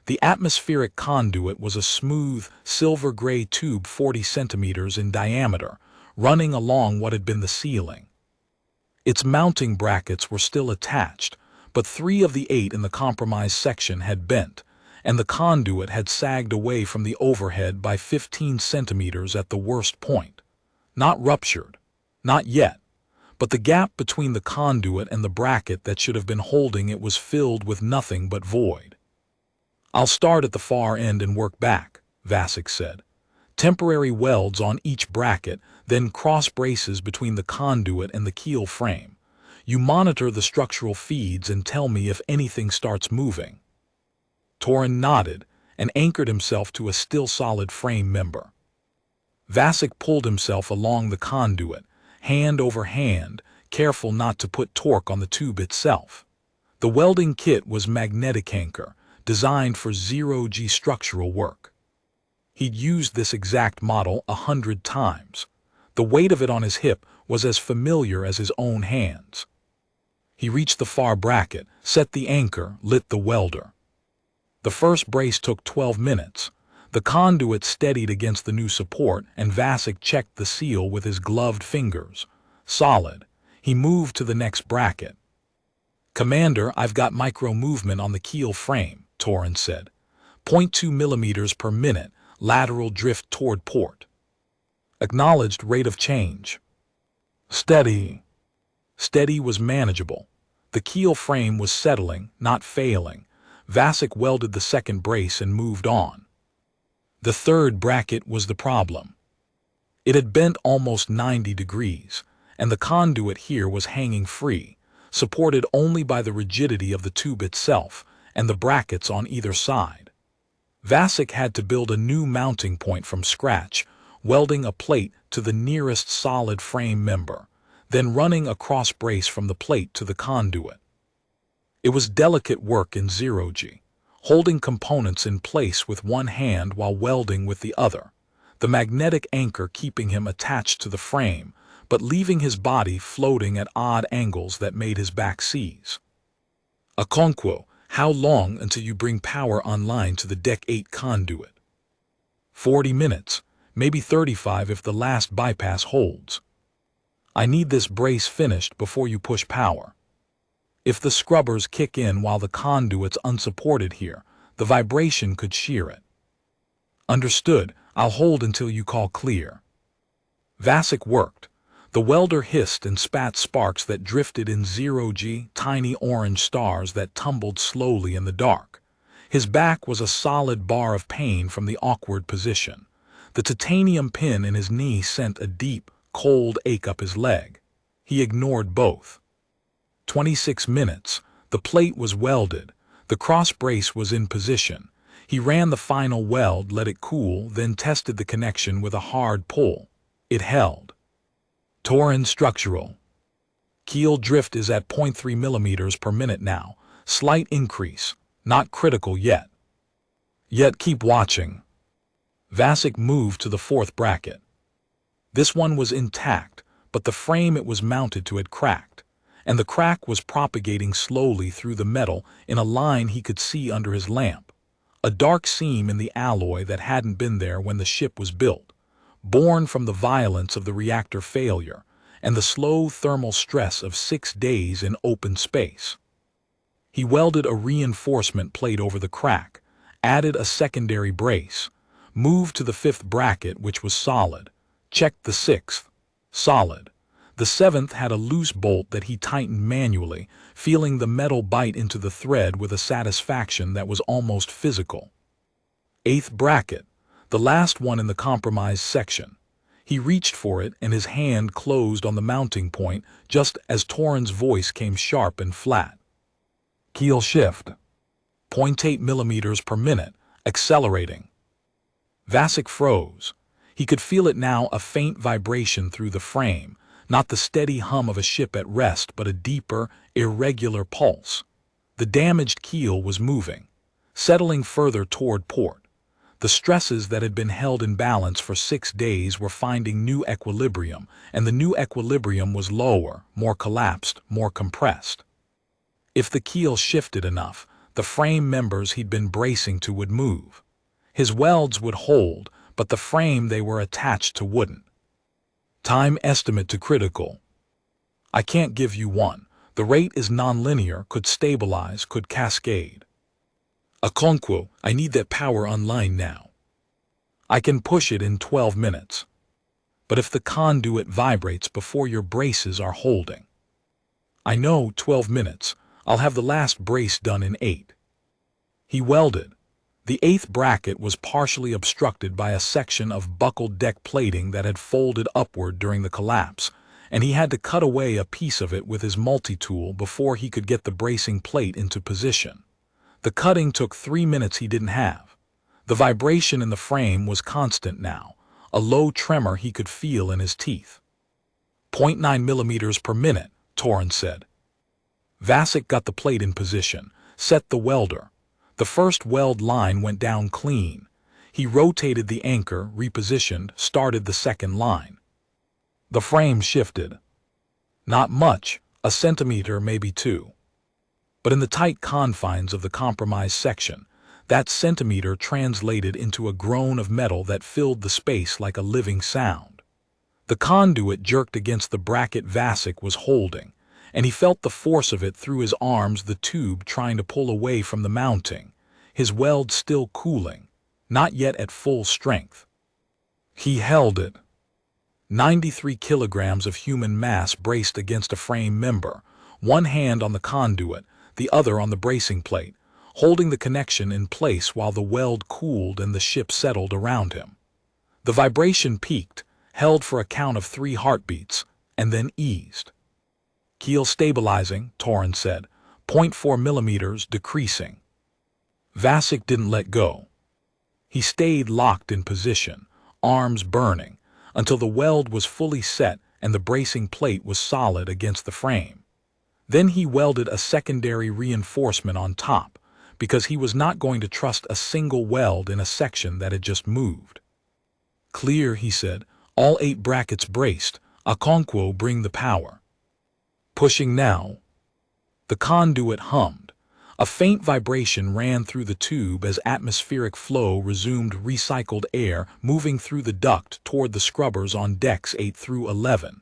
The atmospheric conduit was a smooth, silver-gray tube 40 centimeters in diameter, running along what had been the ceiling. Its mounting brackets were still attached, but 3 of the 8 in the compromised section had bent, and the conduit had sagged away from the overhead by 15 centimeters at the worst point. Not ruptured. Not yet. But the gap between the conduit and the bracket that should have been holding it was filled with nothing but void. "I'll start at the far end and work back," Vasek said. "Temporary welds on each bracket, then cross braces between the conduit and the keel frame. You monitor the structural feeds and tell me if anything starts moving." Torin nodded and anchored himself to a still solid frame member. Vasek pulled himself along the conduit, hand over hand, careful not to put torque on the tube itself. The welding kit was magnetic anchor, designed for zero-G structural work. He'd used this exact model 100 times. The weight of it on his hip was as familiar as his own hands. He reached the far bracket, set the anchor, lit the welder. The first brace took 12 minutes. The conduit steadied against the new support, and Vasek checked the seal with his gloved fingers. Solid. He moved to the next bracket. "Commander, I've got micro-movement on the keel frame," Torin said. 0.2 millimeters per minute, lateral drift toward port. Acknowledged rate of change. Steady. Steady was manageable. The keel frame was settling, not failing. Vasek welded the second brace and moved on. The third bracket was the problem. It had bent almost 90 degrees, and the conduit here was hanging free, supported only by the rigidity of the tube itself and the brackets on either side. Vasek had to build a new mounting point from scratch, welding a plate to the nearest solid frame member, then running a cross brace from the plate to the conduit. It was delicate work in zero-G, holding components in place with one hand while welding with the other, the magnetic anchor keeping him attached to the frame, but leaving his body floating at odd angles that made his back seize. "Okonkwo, how long until you bring power online to the Deck 8 conduit?" 40 minutes, maybe 35 if the last bypass holds. "I need this brace finished before you push power. If the scrubbers kick in while the conduit's unsupported here, the vibration could shear it." "Understood. I'll hold until you call clear." Vasek worked. The welder hissed and spat sparks that drifted in zero-G, tiny orange stars that tumbled slowly in the dark. His back was a solid bar of pain from the awkward position. The titanium pin in his knee sent a deep, cold ache up his leg. He ignored both. 26 minutes. The plate was welded. The cross brace was in position. He ran the final weld, let it cool, then tested the connection with a hard pull. It held. Torin structural. Keel drift is at 0.3 millimeters per minute now. Slight increase. Not critical yet. Yet keep watching. Vasek moved to the fourth bracket. This one was intact, but the frame it was mounted to had cracked, and the crack was propagating slowly through the metal in a line he could see under his lamp. A dark seam in the alloy that hadn't been there when the ship was built, born from the violence of the reactor failure and the slow thermal stress of 6 days in open space. He welded a reinforcement plate over the crack, added a secondary brace, moved to the fifth bracket, which was solid, checked the sixth, solid. The seventh had a loose bolt that he tightened manually, feeling the metal bite into the thread with a satisfaction that was almost physical. Eighth bracket, the last one in the compromised section. He reached for it and his hand closed on the mounting point just as Torin's voice came sharp and flat. "Keel shift. 0.8 millimeters per minute, accelerating." Vasek froze. He could feel it now, a faint vibration through the frame, not the steady hum of a ship at rest, but a deeper, irregular pulse. The damaged keel was moving, settling further toward port. The stresses that had been held in balance for 6 days were finding new equilibrium, and the new equilibrium was lower, more collapsed, more compressed. If the keel shifted enough, the frame members he'd been bracing to would move. His welds would hold, but the frame they were attached to wouldn't. Time estimate to critical. "I can't give you one. The rate is nonlinear, could stabilize, could cascade. Okonkwo, I need that power online now. I can push it in 12 minutes. But if the conduit vibrates before your braces are holding. I know, 12 minutes. I'll have the last brace done in 8. He welded. The 8th bracket was partially obstructed by a section of buckled deck plating that had folded upward during the collapse, and he had to cut away a piece of it with his multi-tool before he could get the bracing plate into position. The cutting took 3 minutes he didn't have. The vibration in the frame was constant now, a low tremor he could feel in his teeth. 0.9 millimeters per minute, Torin said. Vasek got the plate in position, set the welder. The first weld line went down clean. He rotated the anchor, repositioned, started the second line. The frame shifted. Not much, a centimeter, maybe 2. But in the tight confines of the compromised section, that centimeter translated into a groan of metal that filled the space like a living sound. The conduit jerked against the bracket Vasek was holding, and he felt the force of it through his arms, the tube trying to pull away from the mounting, his weld still cooling, not yet at full strength. He held it. 93 kilograms of human mass braced against a frame member, one hand on the conduit, the other on the bracing plate, holding the connection in place while the weld cooled and the ship settled around him. The vibration peaked, held for a count of 3 heartbeats, and then eased. Keel stabilizing, Torin said, 0.4 millimeters decreasing. Vasek didn't let go. He stayed locked in position, arms burning, until the weld was fully set and the bracing plate was solid against the frame. Then he welded a secondary reinforcement on top, because he was not going to trust a single weld in a section that had just moved. Clear, he said, all 8 brackets braced. Okonkwo, bring the power. Pushing now. The conduit hummed. A faint vibration ran through the tube as atmospheric flow resumed recycled air moving through the duct toward the scrubbers on decks 8 through 11.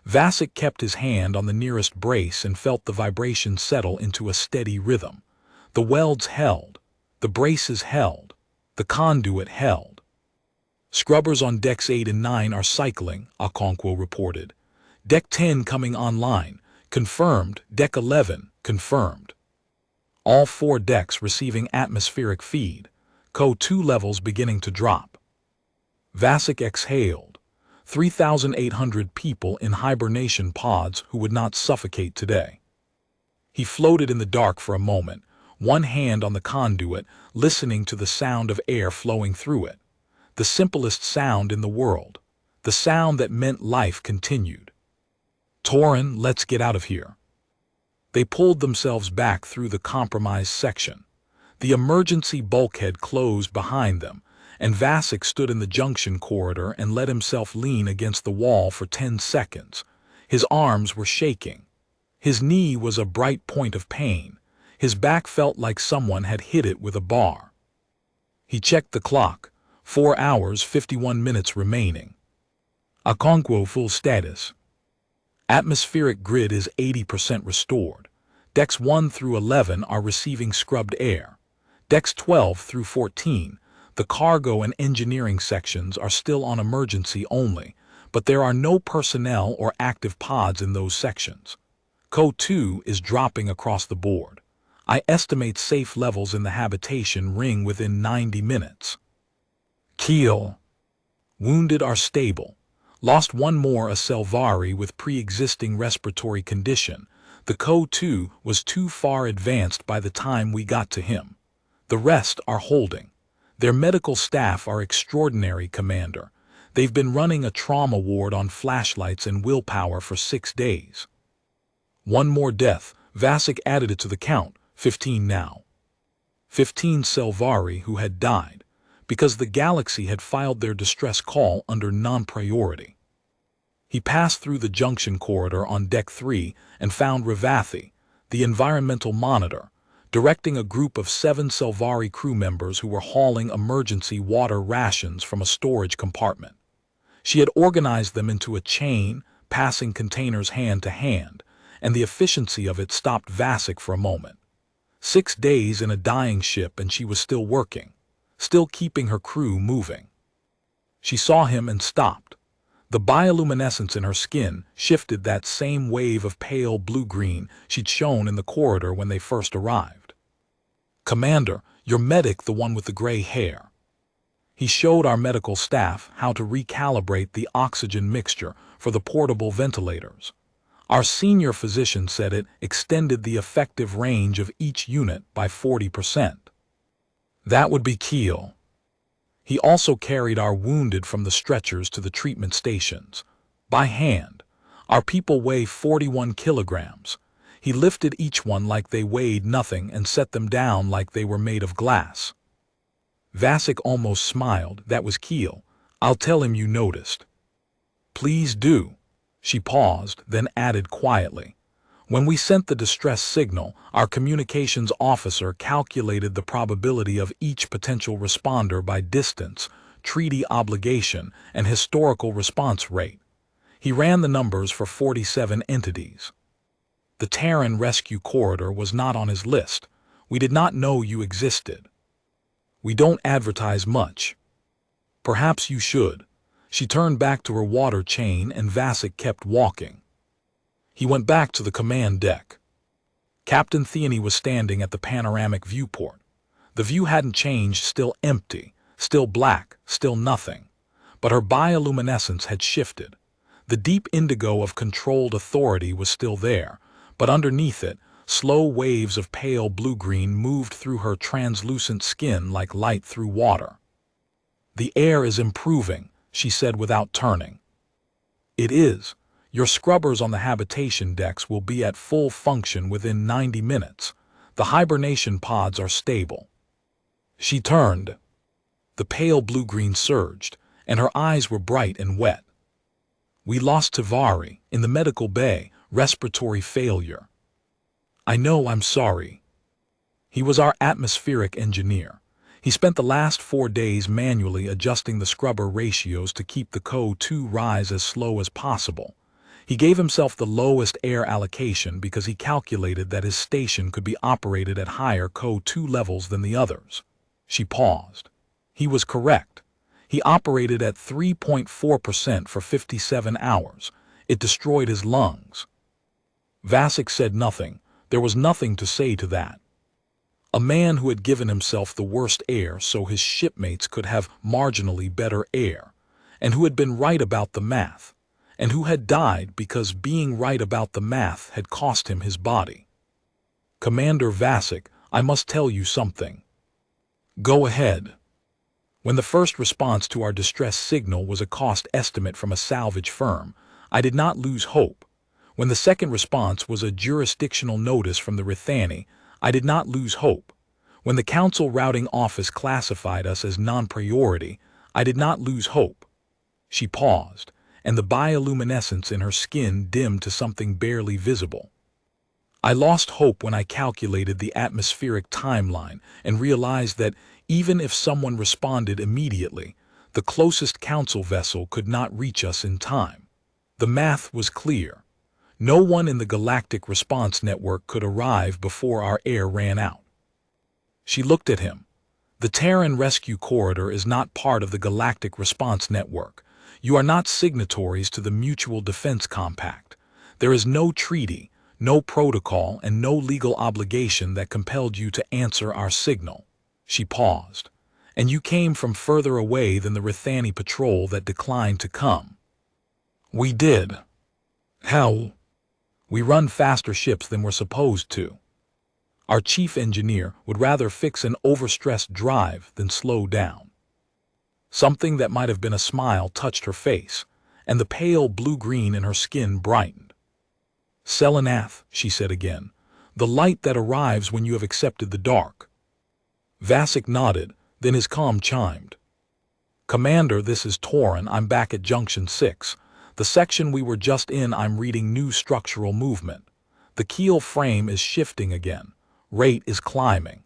Vasek kept his hand on the nearest brace and felt the vibration settle into a steady rhythm. The welds held. The braces held. The conduit held. Scrubbers on decks 8 and 9 are cycling, Okonkwo reported. Deck 10 coming online. Confirmed. Deck 11, confirmed. All 4 decks receiving atmospheric feed. CO2 levels beginning to drop. Vasek exhaled. 3,800 people in hibernation pods who would not suffocate today. He floated in the dark for a moment, one hand on the conduit, listening to the sound of air flowing through it. The simplest sound in the world. The sound that meant life continued. Torin, let's get out of here. They pulled themselves back through the compromised section. The emergency bulkhead closed behind them, and Vasek stood in the junction corridor and let himself lean against the wall for 10 seconds. His arms were shaking. His knee was a bright point of pain. His back felt like someone had hit it with a bar. He checked the clock. 4 hours, 51 minutes remaining. Okonkwo full status. Atmospheric grid is 80% restored. Decks 1 through 11 are receiving scrubbed air. Decks 12 through 14, the cargo and engineering sections are still on emergency only, but there are no personnel or active pods in those sections. CO2 is dropping across the board. I estimate safe levels in the habitation ring within 90 minutes. Keel. Wounded are stable. Lost one more, a Selvari with pre-existing respiratory condition. The CO2 was too far advanced by the time we got to him. The rest are holding. Their medical staff are extraordinary, Commander. They've been running a trauma ward on flashlights and willpower for 6 days. One more death. Vasek added it to the count. 15 now. 15 Selvari who had died, because the galaxy had filed their distress call under non-priority. He passed through the junction corridor on Deck 3 and found Ravathi, the environmental monitor, directing a group of 7 Selvari crew members who were hauling emergency water rations from a storage compartment. She had organized them into a chain, passing containers hand to hand, and the efficiency of it stopped Vasek for a moment. 6 days in a dying ship and she was still working, still keeping her crew moving. She saw him and stopped. The bioluminescence in her skin shifted that same wave of pale blue-green she'd shown in the corridor when they first arrived. "Commander, your medic, the one with the gray hair." He showed our medical staff how to recalibrate the oxygen mixture for the portable ventilators. Our senior physician said it extended the effective range of each unit by 40%. That would be Keel. He also carried our wounded from the stretchers to the treatment stations. By hand. Our people weigh 41 kilograms. He lifted each one like they weighed nothing and set them down like they were made of glass. Vasek almost smiled. That was Keel. I'll tell him you noticed. Please do. She paused, then added quietly. When we sent the distress signal, our communications officer calculated the probability of each potential responder by distance, treaty obligation, and historical response rate. He ran the numbers for 47 entities. The Terran Rescue Corridor was not on his list. We did not know you existed. We don't advertise much. Perhaps you should. She turned back to her water chain and Vasek kept walking. He went back to the command deck. Captain Theany was standing at the panoramic viewport. The view hadn't changed, still empty, still black, still nothing. But her bioluminescence had shifted. The deep indigo of controlled authority was still there, but underneath it, slow waves of pale blue-green moved through her translucent skin like light through water. "The air is improving," she said without turning. "It is. Your scrubbers on the habitation decks will be at full function within 90 minutes. The hibernation pods are stable." She turned. The pale blue-green surged, and her eyes were bright and wet. "We lost Selvari in the medical bay, respiratory failure." "I know, I'm sorry." He was our atmospheric engineer. He spent the last 4 days manually adjusting the scrubber ratios to keep the CO2 rise as slow as possible. He gave himself the lowest air allocation because he calculated that his station could be operated at higher CO2 levels than the others. She paused. He was correct. He operated at 3.4% for 57 hours. It destroyed his lungs. Vasek said nothing. There was nothing to say to that. A man who had given himself the worst air so his shipmates could have marginally better air, and who had been right about the math, and who had died because being right about the math had cost him his body. "Commander Vasek, I must tell you something." "Go ahead." When the first response to our distress signal was a cost estimate from a salvage firm, I did not lose hope. When the second response was a jurisdictional notice from the Rithani, I did not lose hope. When the Council Routing Office classified us as non-priority, I did not lose hope. She paused, and the bioluminescence in her skin dimmed to something barely visible. I lost hope when I calculated the atmospheric timeline and realized that even if someone responded immediately, the closest Council vessel could not reach us in time. The math was clear. No one in the Galactic Response Network could arrive before our air ran out. She looked at him. "The Terran Rescue Corridor is not part of the Galactic Response Network. You are not signatories to the Mutual Defense Compact. There is no treaty, no protocol, and no legal obligation that compelled you to answer our signal." She paused. "And you came from further away than the Rithani patrol that declined to come." "We did." "How?" "We run faster ships than we're supposed to." Our chief engineer would rather fix an overstressed drive than slow down. Something that might have been a smile touched her face, and the pale blue-green in her skin brightened. "Selanath," she said again, "the light that arrives when you have accepted the dark." Vasek nodded, then his comm chimed. "Commander, this is Torin. I'm back at Junction 6. The section we were just in, I'm reading new structural movement. The keel frame is shifting again. Rate is climbing."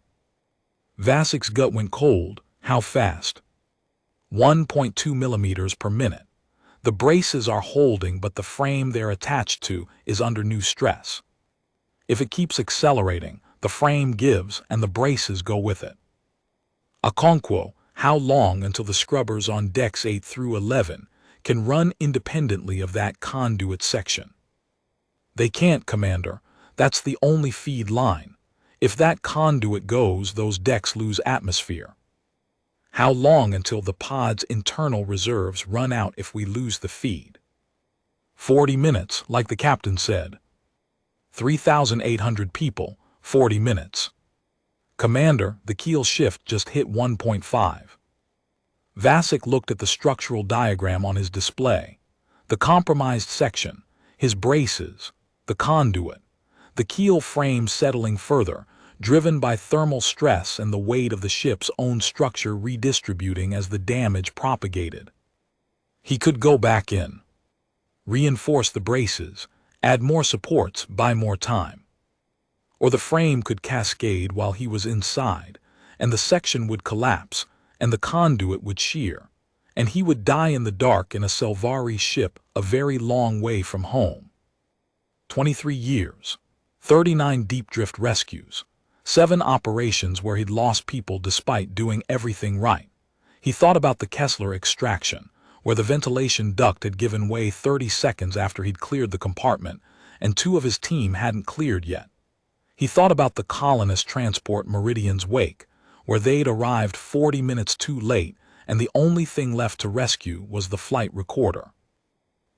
Vasek's gut went cold. "How fast?" 1.2 millimeters per minute. The braces are holding, but the frame they're attached to is under new stress. If it keeps accelerating, the frame gives and the braces go with it. Okonkwo, how long until the scrubbers on decks 8 through 11 can run independently of that conduit section? They can't, Commander. That's the only feed line. If that conduit goes, those decks lose atmosphere. How long until the pod's internal reserves run out if we lose the feed? 40 minutes, like the captain said. 3,800 people, 40 minutes. Commander, the keel shift just hit 1.5. Vasek looked at the structural diagram on his display. The compromised section, his braces, the conduit, the keel frame settling further, driven by thermal stress and the weight of the ship's own structure redistributing as the damage propagated. He could go back in, reinforce the braces, add more supports, buy more time. Or the frame could cascade while he was inside, and the section would collapse, and the conduit would shear, and he would die in the dark in a Selvari ship a very long way from home. 23 years, 39 deep drift rescues, 7 operations where he'd lost people despite doing everything right. He thought about the Kessler extraction, where the ventilation duct had given way 30 seconds after he'd cleared the compartment, and 2 of his team hadn't cleared yet. He thought about the colonist transport Meridian's wake, where they'd arrived 40 minutes too late, and the only thing left to rescue was the flight recorder.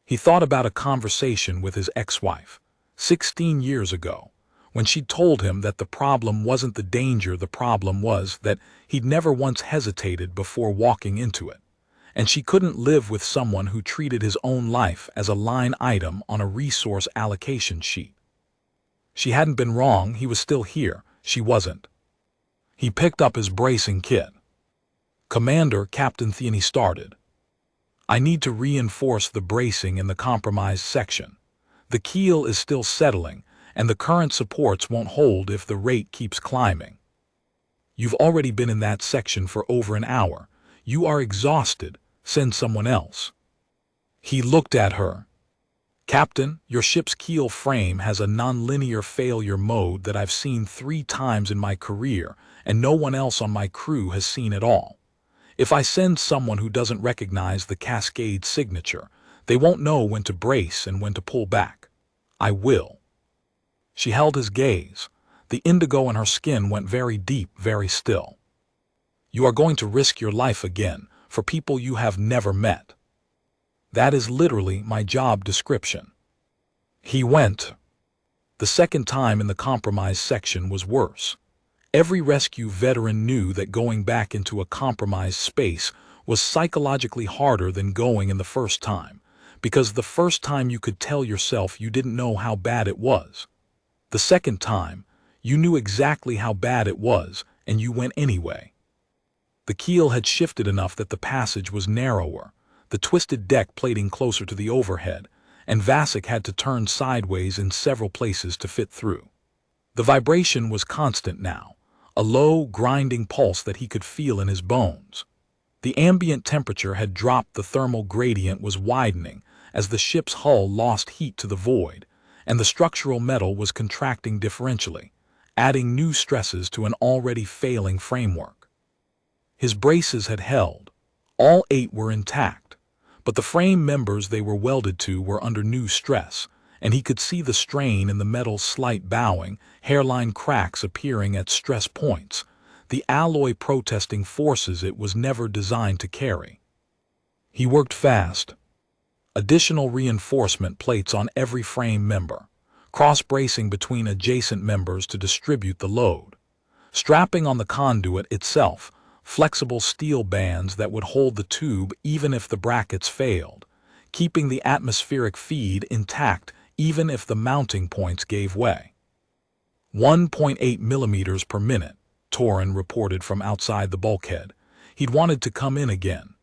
He thought about a conversation with his ex-wife, 16 years ago, when she'd told him that the problem wasn't the danger, the problem was that he'd never once hesitated before walking into it, and she couldn't live with someone who treated his own life as a line item on a resource allocation sheet. She hadn't been wrong, he was still here, she wasn't. He picked up his bracing kit. Commander, Captain Thiene started. I need to reinforce the bracing in the compromised section. The keel is still settling, and the current supports won't hold if the rate keeps climbing. You've already been in that section for over an hour. You are exhausted. Send someone else. He looked at her. Captain, your ship's keel frame has a nonlinear failure mode that I've seen 3 times in my career, and no one else on my crew has seen at all. If I send someone who doesn't recognize the cascade signature, they won't know when to brace and when to pull back. I will. She held his gaze. The indigo in her skin went very deep, very still. You are going to risk your life again for people you have never met. That is literally my job description. He went. The second time in the compromised section was worse. Every rescue veteran knew that going back into a compromised space was psychologically harder than going in the first time, because the first time you could tell yourself you didn't know how bad it was. The second time, you knew exactly how bad it was, and you went anyway. The keel had shifted enough that the passage was narrower, the twisted deck plating closer to the overhead, and Vasek had to turn sideways in several places to fit through. The vibration was constant now, a low, grinding pulse that he could feel in his bones. The ambient temperature had dropped, the thermal gradient was widening as the ship's hull lost heat to the void, and the structural metal was contracting differentially, adding new stresses to an already failing framework. His braces had held. All 8 were intact, but the frame members they were welded to were under new stress, and he could see the strain in the metal's slight bowing, hairline cracks appearing at stress points, the alloy protesting forces it was never designed to carry. He worked fast. Additional reinforcement plates on every frame member, cross-bracing between adjacent members to distribute the load, strapping on the conduit itself, flexible steel bands that would hold the tube even if the brackets failed, keeping the atmospheric feed intact even if the mounting points gave way. 1.8 millimeters per minute, Torin reported from outside the bulkhead. He'd wanted to come in again.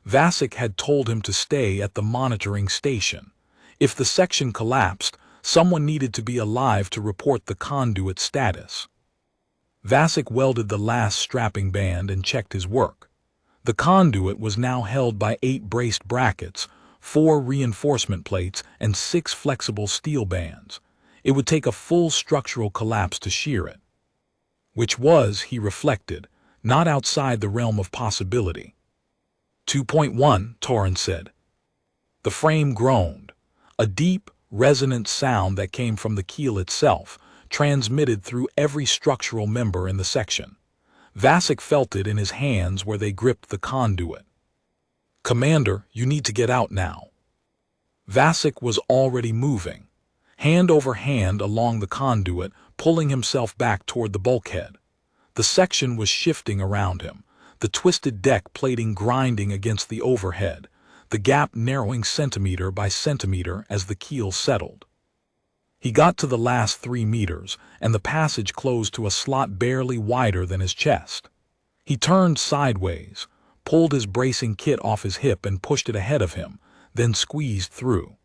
Vasek had told him to stay at the monitoring station. If the section collapsed, someone needed to be alive to report the conduit status. Vasek welded the last strapping band and checked his work. The conduit was now held by 8 braced brackets, 4 reinforcement plates, and 6 flexible steel bands. It would take a full structural collapse to shear it. Which was, he reflected, not outside the realm of possibility. 2.1, Torrance said. The frame groaned. A deep, resonant sound that came from the keel itself, transmitted through every structural member in the section. Vasek felt it in his hands where they gripped the conduit. "Commander, you need to get out now." Vasek was already moving, hand over hand along the conduit, pulling himself back toward the bulkhead. The section was shifting around him, the twisted deck plating grinding against the overhead, the gap narrowing centimeter by centimeter as the keel settled. He got to the last 3 meters, and the passage closed to a slot barely wider than his chest. He turned sideways, pulled his bracing kit off his hip and pushed it ahead of him, then squeezed through.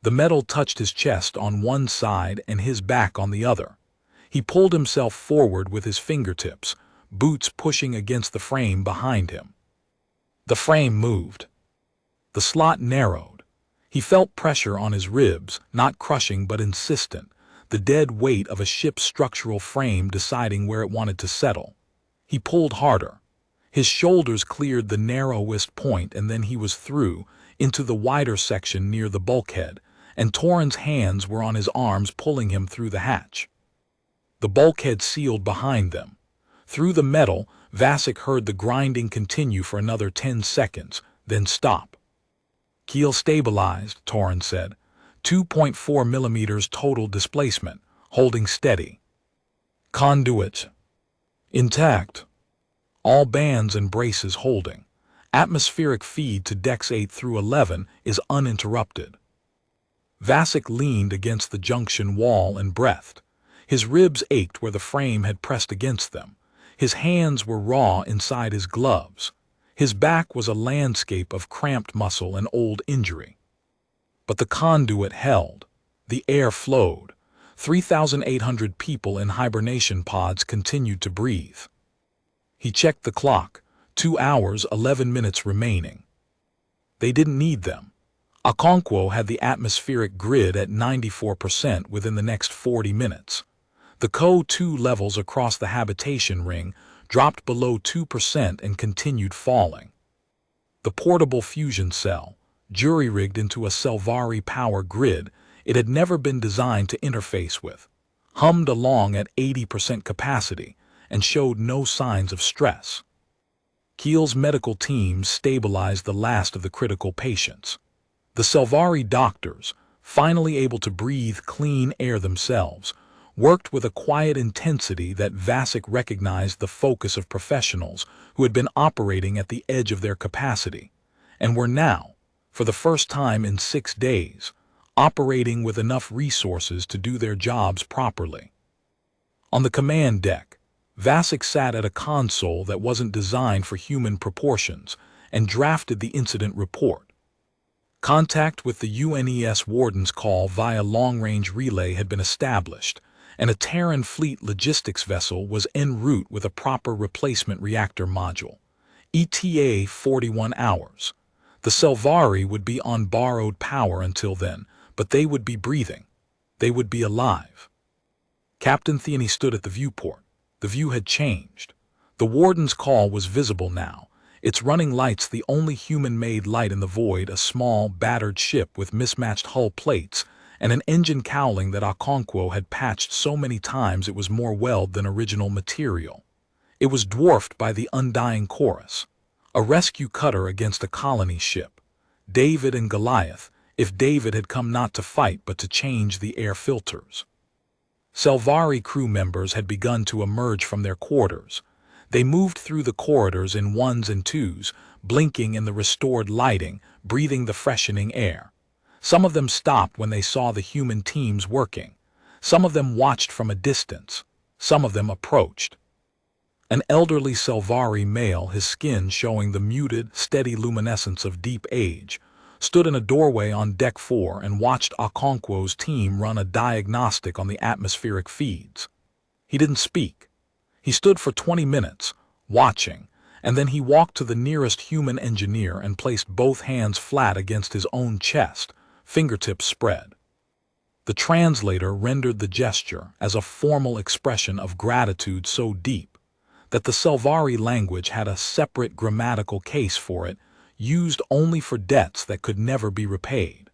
The metal touched his chest on one side and his back on the other. He pulled himself forward with his fingertips, boots pushing against the frame behind him. The frame moved. The slot narrowed. He felt pressure on his ribs, not crushing but insistent, the dead weight of a ship's structural frame deciding where it wanted to settle. He pulled harder. His shoulders cleared the narrowest point, and then he was through, into the wider section near the bulkhead, and Torrens's hands were on his arms pulling him through the hatch. The bulkhead sealed behind them. Through the metal, Vasek heard the grinding continue for another 10 seconds, then stop. "Keel stabilized," Torrance said. 2.4 millimeters total displacement, holding steady. "Conduit intact. All bands and braces holding. Atmospheric feed to decks 8 through 11 is uninterrupted." Vasek leaned against the junction wall and breathed. His ribs ached where the frame had pressed against them. His hands were raw inside his gloves. His back was a landscape of cramped muscle and old injury. But the conduit held. The air flowed. 3,800 people in hibernation pods continued to breathe. He checked the clock. 2 hours, 11 minutes remaining. They didn't need them. Okonkwo had the atmospheric grid at 94% within the next 40 minutes. The CO2 levels across the habitation ring dropped below 2% and continued falling. The portable fusion cell, jury-rigged into a Selvari power grid it had never been designed to interface with, hummed along at 80% capacity and showed no signs of stress. Keel's medical teams stabilized the last of the critical patients. The Selvari doctors, finally able to breathe clean air themselves, worked with a quiet intensity that Vasek recognized the focus of professionals who had been operating at the edge of their capacity, and were now, for the first time in 6 days, operating with enough resources to do their jobs properly. On the command deck, Vasek sat at a console that wasn't designed for human proportions and drafted the incident report. Contact with the UNES warden's call via long-range relay had been established, and a Terran fleet logistics vessel was en route with a proper replacement reactor module. ETA 41 hours. The Selvari would be on borrowed power until then, but they would be breathing. They would be alive. Captain Thiene stood at the viewport. The view had changed. The warden's call was visible now, its running lights the only human-made light in the void, a small, battered ship with mismatched hull plates, and an engine cowling that Okonkwo had patched so many times it was more weld than original material. It was dwarfed by the undying chorus, a rescue cutter against a colony ship. David and Goliath, if David had come not to fight but to change the air filters. Selvari crew members had begun to emerge from their quarters. They moved through the corridors in 1s and 2s, blinking in the restored lighting, breathing the freshening air. Some of them stopped when they saw the human teams working. Some of them watched from a distance. Some of them approached. An elderly Selvari male, his skin showing the muted, steady luminescence of deep age, stood in a doorway on Deck 4 and watched Okonkwo's team run a diagnostic on the atmospheric feeds. He didn't speak. He stood for 20 minutes, watching, and then he walked to the nearest human engineer and placed both hands flat against his own chest, fingertips spread. The translator rendered the gesture as a formal expression of gratitude so deep that the Selvari language had a separate grammatical case for it, used only for debts that could never be repaid.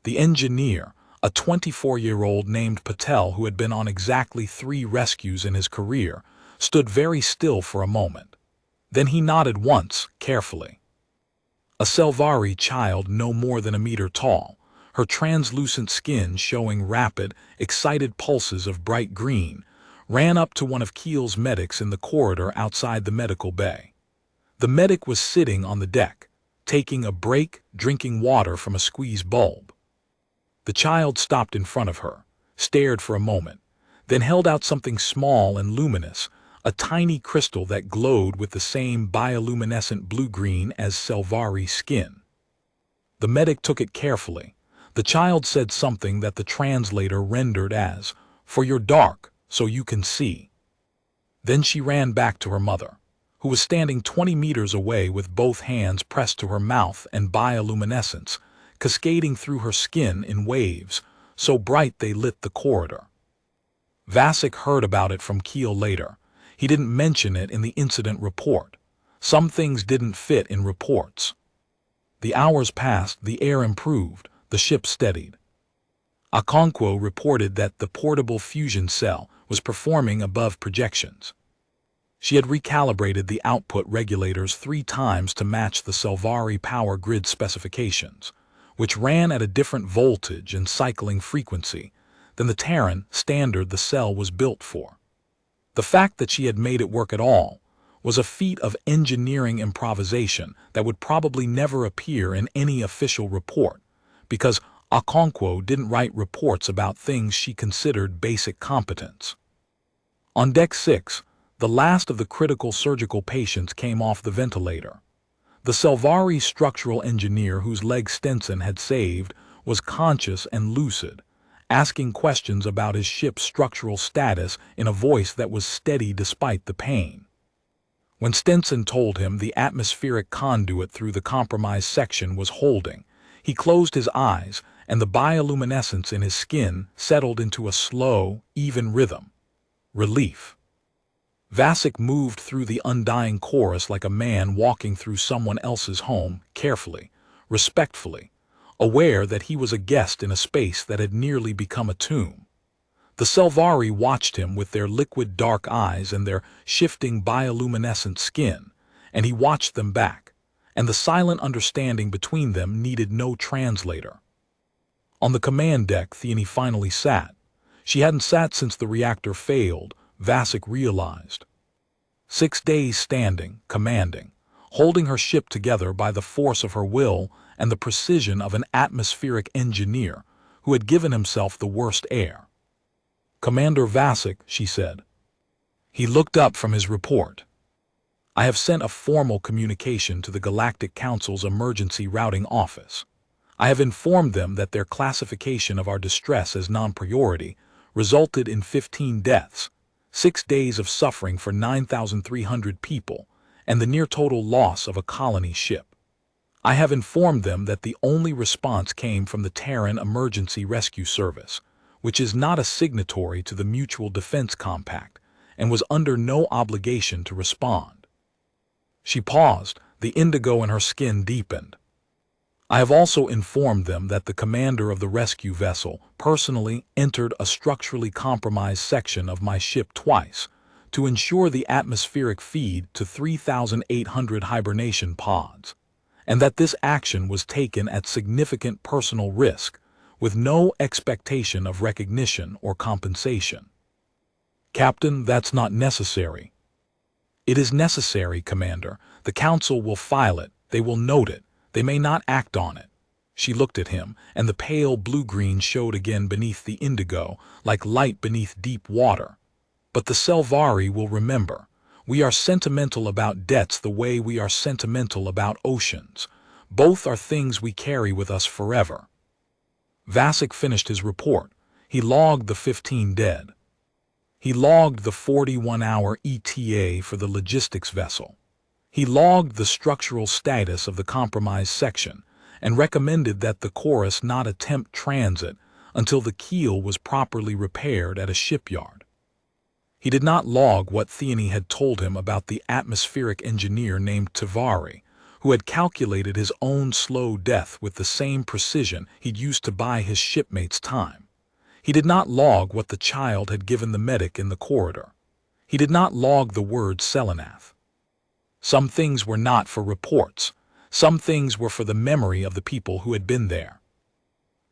The engineer, a 24-year-old named Patel who had been on exactly 3 rescues in his career, stood very still for a moment. Then he nodded once, carefully. A Selvari child no more than a meter tall, her translucent skin showing rapid, excited pulses of bright green, ran up to one of Keel's medics in the corridor outside the medical bay. The medic was sitting on the deck, taking a break, drinking water from a squeeze bulb. The child stopped in front of her, stared for a moment, then held out something small and luminous, a tiny crystal that glowed with the same bioluminescent blue-green as Selvari's skin. The medic took it carefully. The child said something that the translator rendered as, "For your dark, so you can see." Then she ran back to her mother, who was standing 20 meters away with both hands pressed to her mouth and bioluminescence, cascading through her skin in waves, so bright they lit the corridor. Vasek heard about it from Keel later. He didn't mention it in the incident report. Some things didn't fit in reports. The hours passed, the air improved, the ship steadied. Okonkwo reported that the portable fusion cell was performing above projections. She had recalibrated the output regulators 3 times to match the Selvari power grid specifications, which ran at a different voltage and cycling frequency than the Terran standard the cell was built for. The fact that she had made it work at all was a feat of engineering improvisation that would probably never appear in any official report, because Okonkwo didn't write reports about things she considered basic competence. On Deck 6, the last of the critical surgical patients came off the ventilator. The Selvari structural engineer whose leg Stenson had saved was conscious and lucid, asking questions about his ship's structural status in a voice that was steady despite the pain. When Stenson told him the atmospheric conduit through the compromised section was holding, he closed his eyes and the bioluminescence in his skin settled into a slow, even rhythm. Relief. Vasek moved through the undying chorus like a man walking through someone else's home, carefully, respectfully, aware that he was a guest in a space that had nearly become a tomb. The Selvari watched him with their liquid dark eyes and their shifting bioluminescent skin, and he watched them back, and the silent understanding between them needed no translator. On the command deck, Theone finally sat. She hadn't sat since the reactor failed, Vasek realized. 6 days standing, commanding, holding her ship together by the force of her will and the precision of an atmospheric engineer who had given himself the worst air. "Commander Vasek," she said. He looked up from his report. "I have sent a formal communication to the Galactic Council's Emergency Routing Office. I have informed them that their classification of our distress as non-priority resulted in 15 deaths, 6 days of suffering for 9,300 people, and the near-total loss of a colony ship. I have informed them that the only response came from the Terran Emergency Rescue Service, which is not a signatory to the Mutual Defense Compact, and was under no obligation to respond." She paused, the indigo in her skin deepened. "I have also informed them that the commander of the rescue vessel personally entered a structurally compromised section of my ship twice to ensure the atmospheric feed to 3,800 hibernation pods, and that this action was taken at significant personal risk, with no expectation of recognition or compensation." "Captain, that's not necessary." "It is necessary, Commander. The Council will file it, they will note it, they may not act on it." She looked at him, and the pale blue-green showed again beneath the indigo, like light beneath deep water. "But the Selvari will remember. We are sentimental about debts the way we are sentimental about oceans. Both are things we carry with us forever." Vasek finished his report. He logged the 15 dead. He logged the 41-hour ETA for the logistics vessel. He logged the structural status of the compromised section and recommended that the chorus not attempt transit until the keel was properly repaired at a shipyard. He did not log what Theone had told him about the atmospheric engineer named Selvari, who had calculated his own slow death with the same precision he'd used to buy his shipmates time. He did not log what the child had given the medic in the corridor. He did not log the word Selanath. Some things were not for reports. Some things were for the memory of the people who had been there.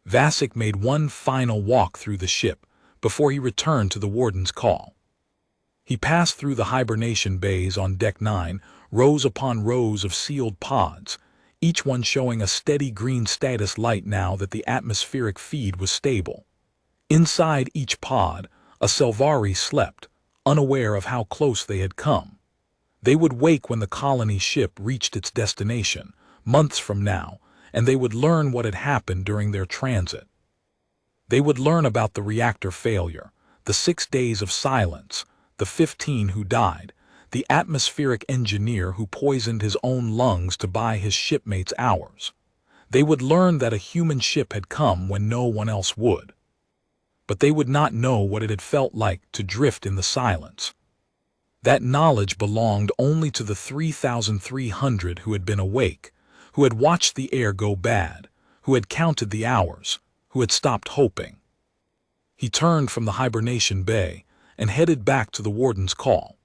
Vasek made one final walk through the ship before he returned to the warden's call. He passed through the hibernation bays on Deck 9, rows upon rows of sealed pods, each one showing a steady green status light now that the atmospheric feed was stable. Inside each pod, a Selvari slept, unaware of how close they had come. They would wake when the colony ship reached its destination, months from now, and they would learn what had happened during their transit. They would learn about the reactor failure, the 6 days of silence, the 15 who died, the atmospheric engineer who poisoned his own lungs to buy his shipmates hours. They would learn that a human ship had come when no one else would. But they would not know what it had felt like to drift in the silence. That knowledge belonged only to the 3,300 who had been awake, who had watched the air go bad, who had counted the hours, who had stopped hoping. He turned from the hibernation bay and headed back to the warden's call.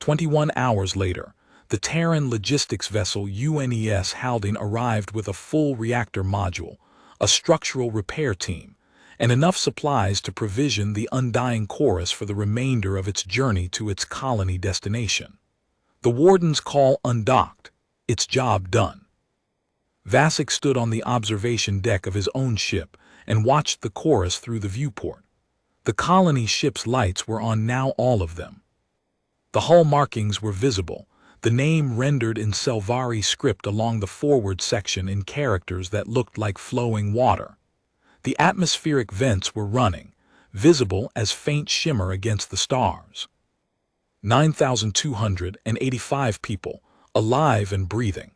21 hours later, the Terran logistics vessel UNES Haldane arrived with a full reactor module, a structural repair team, and enough supplies to provision the undying chorus for the remainder of its journey to its colony destination. The warden's call undocked, its job done. Vasek stood on the observation deck of his own ship and watched the chorus through the viewport. The colony ship's lights were on now, all of them. The hull markings were visible, the name rendered in Selvari script along the forward section in characters that looked like flowing water. The atmospheric vents were running, visible as faint shimmer against the stars. 9,285 people, alive and breathing.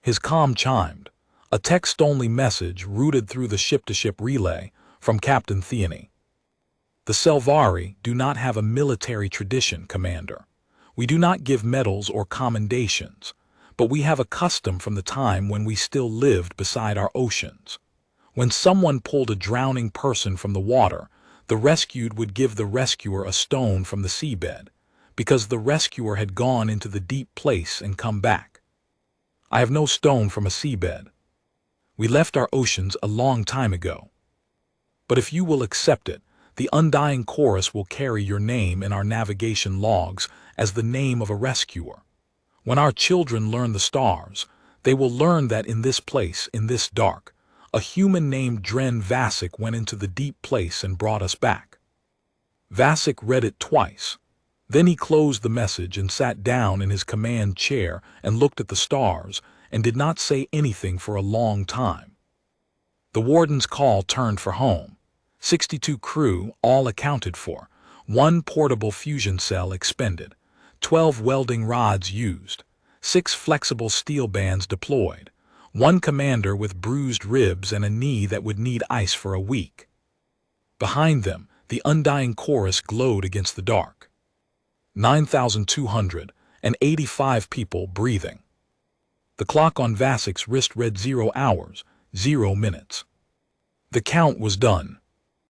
His comm chimed, a text-only message routed through the ship-to-ship relay from Captain Theone. The Selvari do not have a military tradition, Commander. We do not give medals or commendations, but we have a custom from the time when we still lived beside our oceans. When someone pulled a drowning person from the water, the rescued would give the rescuer a stone from the seabed, because the rescuer had gone into the deep place and come back. I have no stone from a seabed. We left our oceans a long time ago. But if you will accept it, the undying chorus will carry your name in our navigation logs as the name of a rescuer. When our children learn the stars, they will learn that in this place, in this dark, a human named Dren Vasek went into the deep place and brought us back. Vasek read it twice. Then he closed the message and sat down in his command chair and looked at the stars and did not say anything for a long time. The warden's call turned for home. 62 crew, all accounted for, 1 portable fusion cell expended, 12 welding rods used, 6 flexible steel bands deployed, 1 commander with bruised ribs and a knee that would need ice for a week. Behind them, the undying chorus glowed against the dark. 9,285 people breathing. The clock on Vasek's wrist read 0 hours, 0 minutes. The count was done.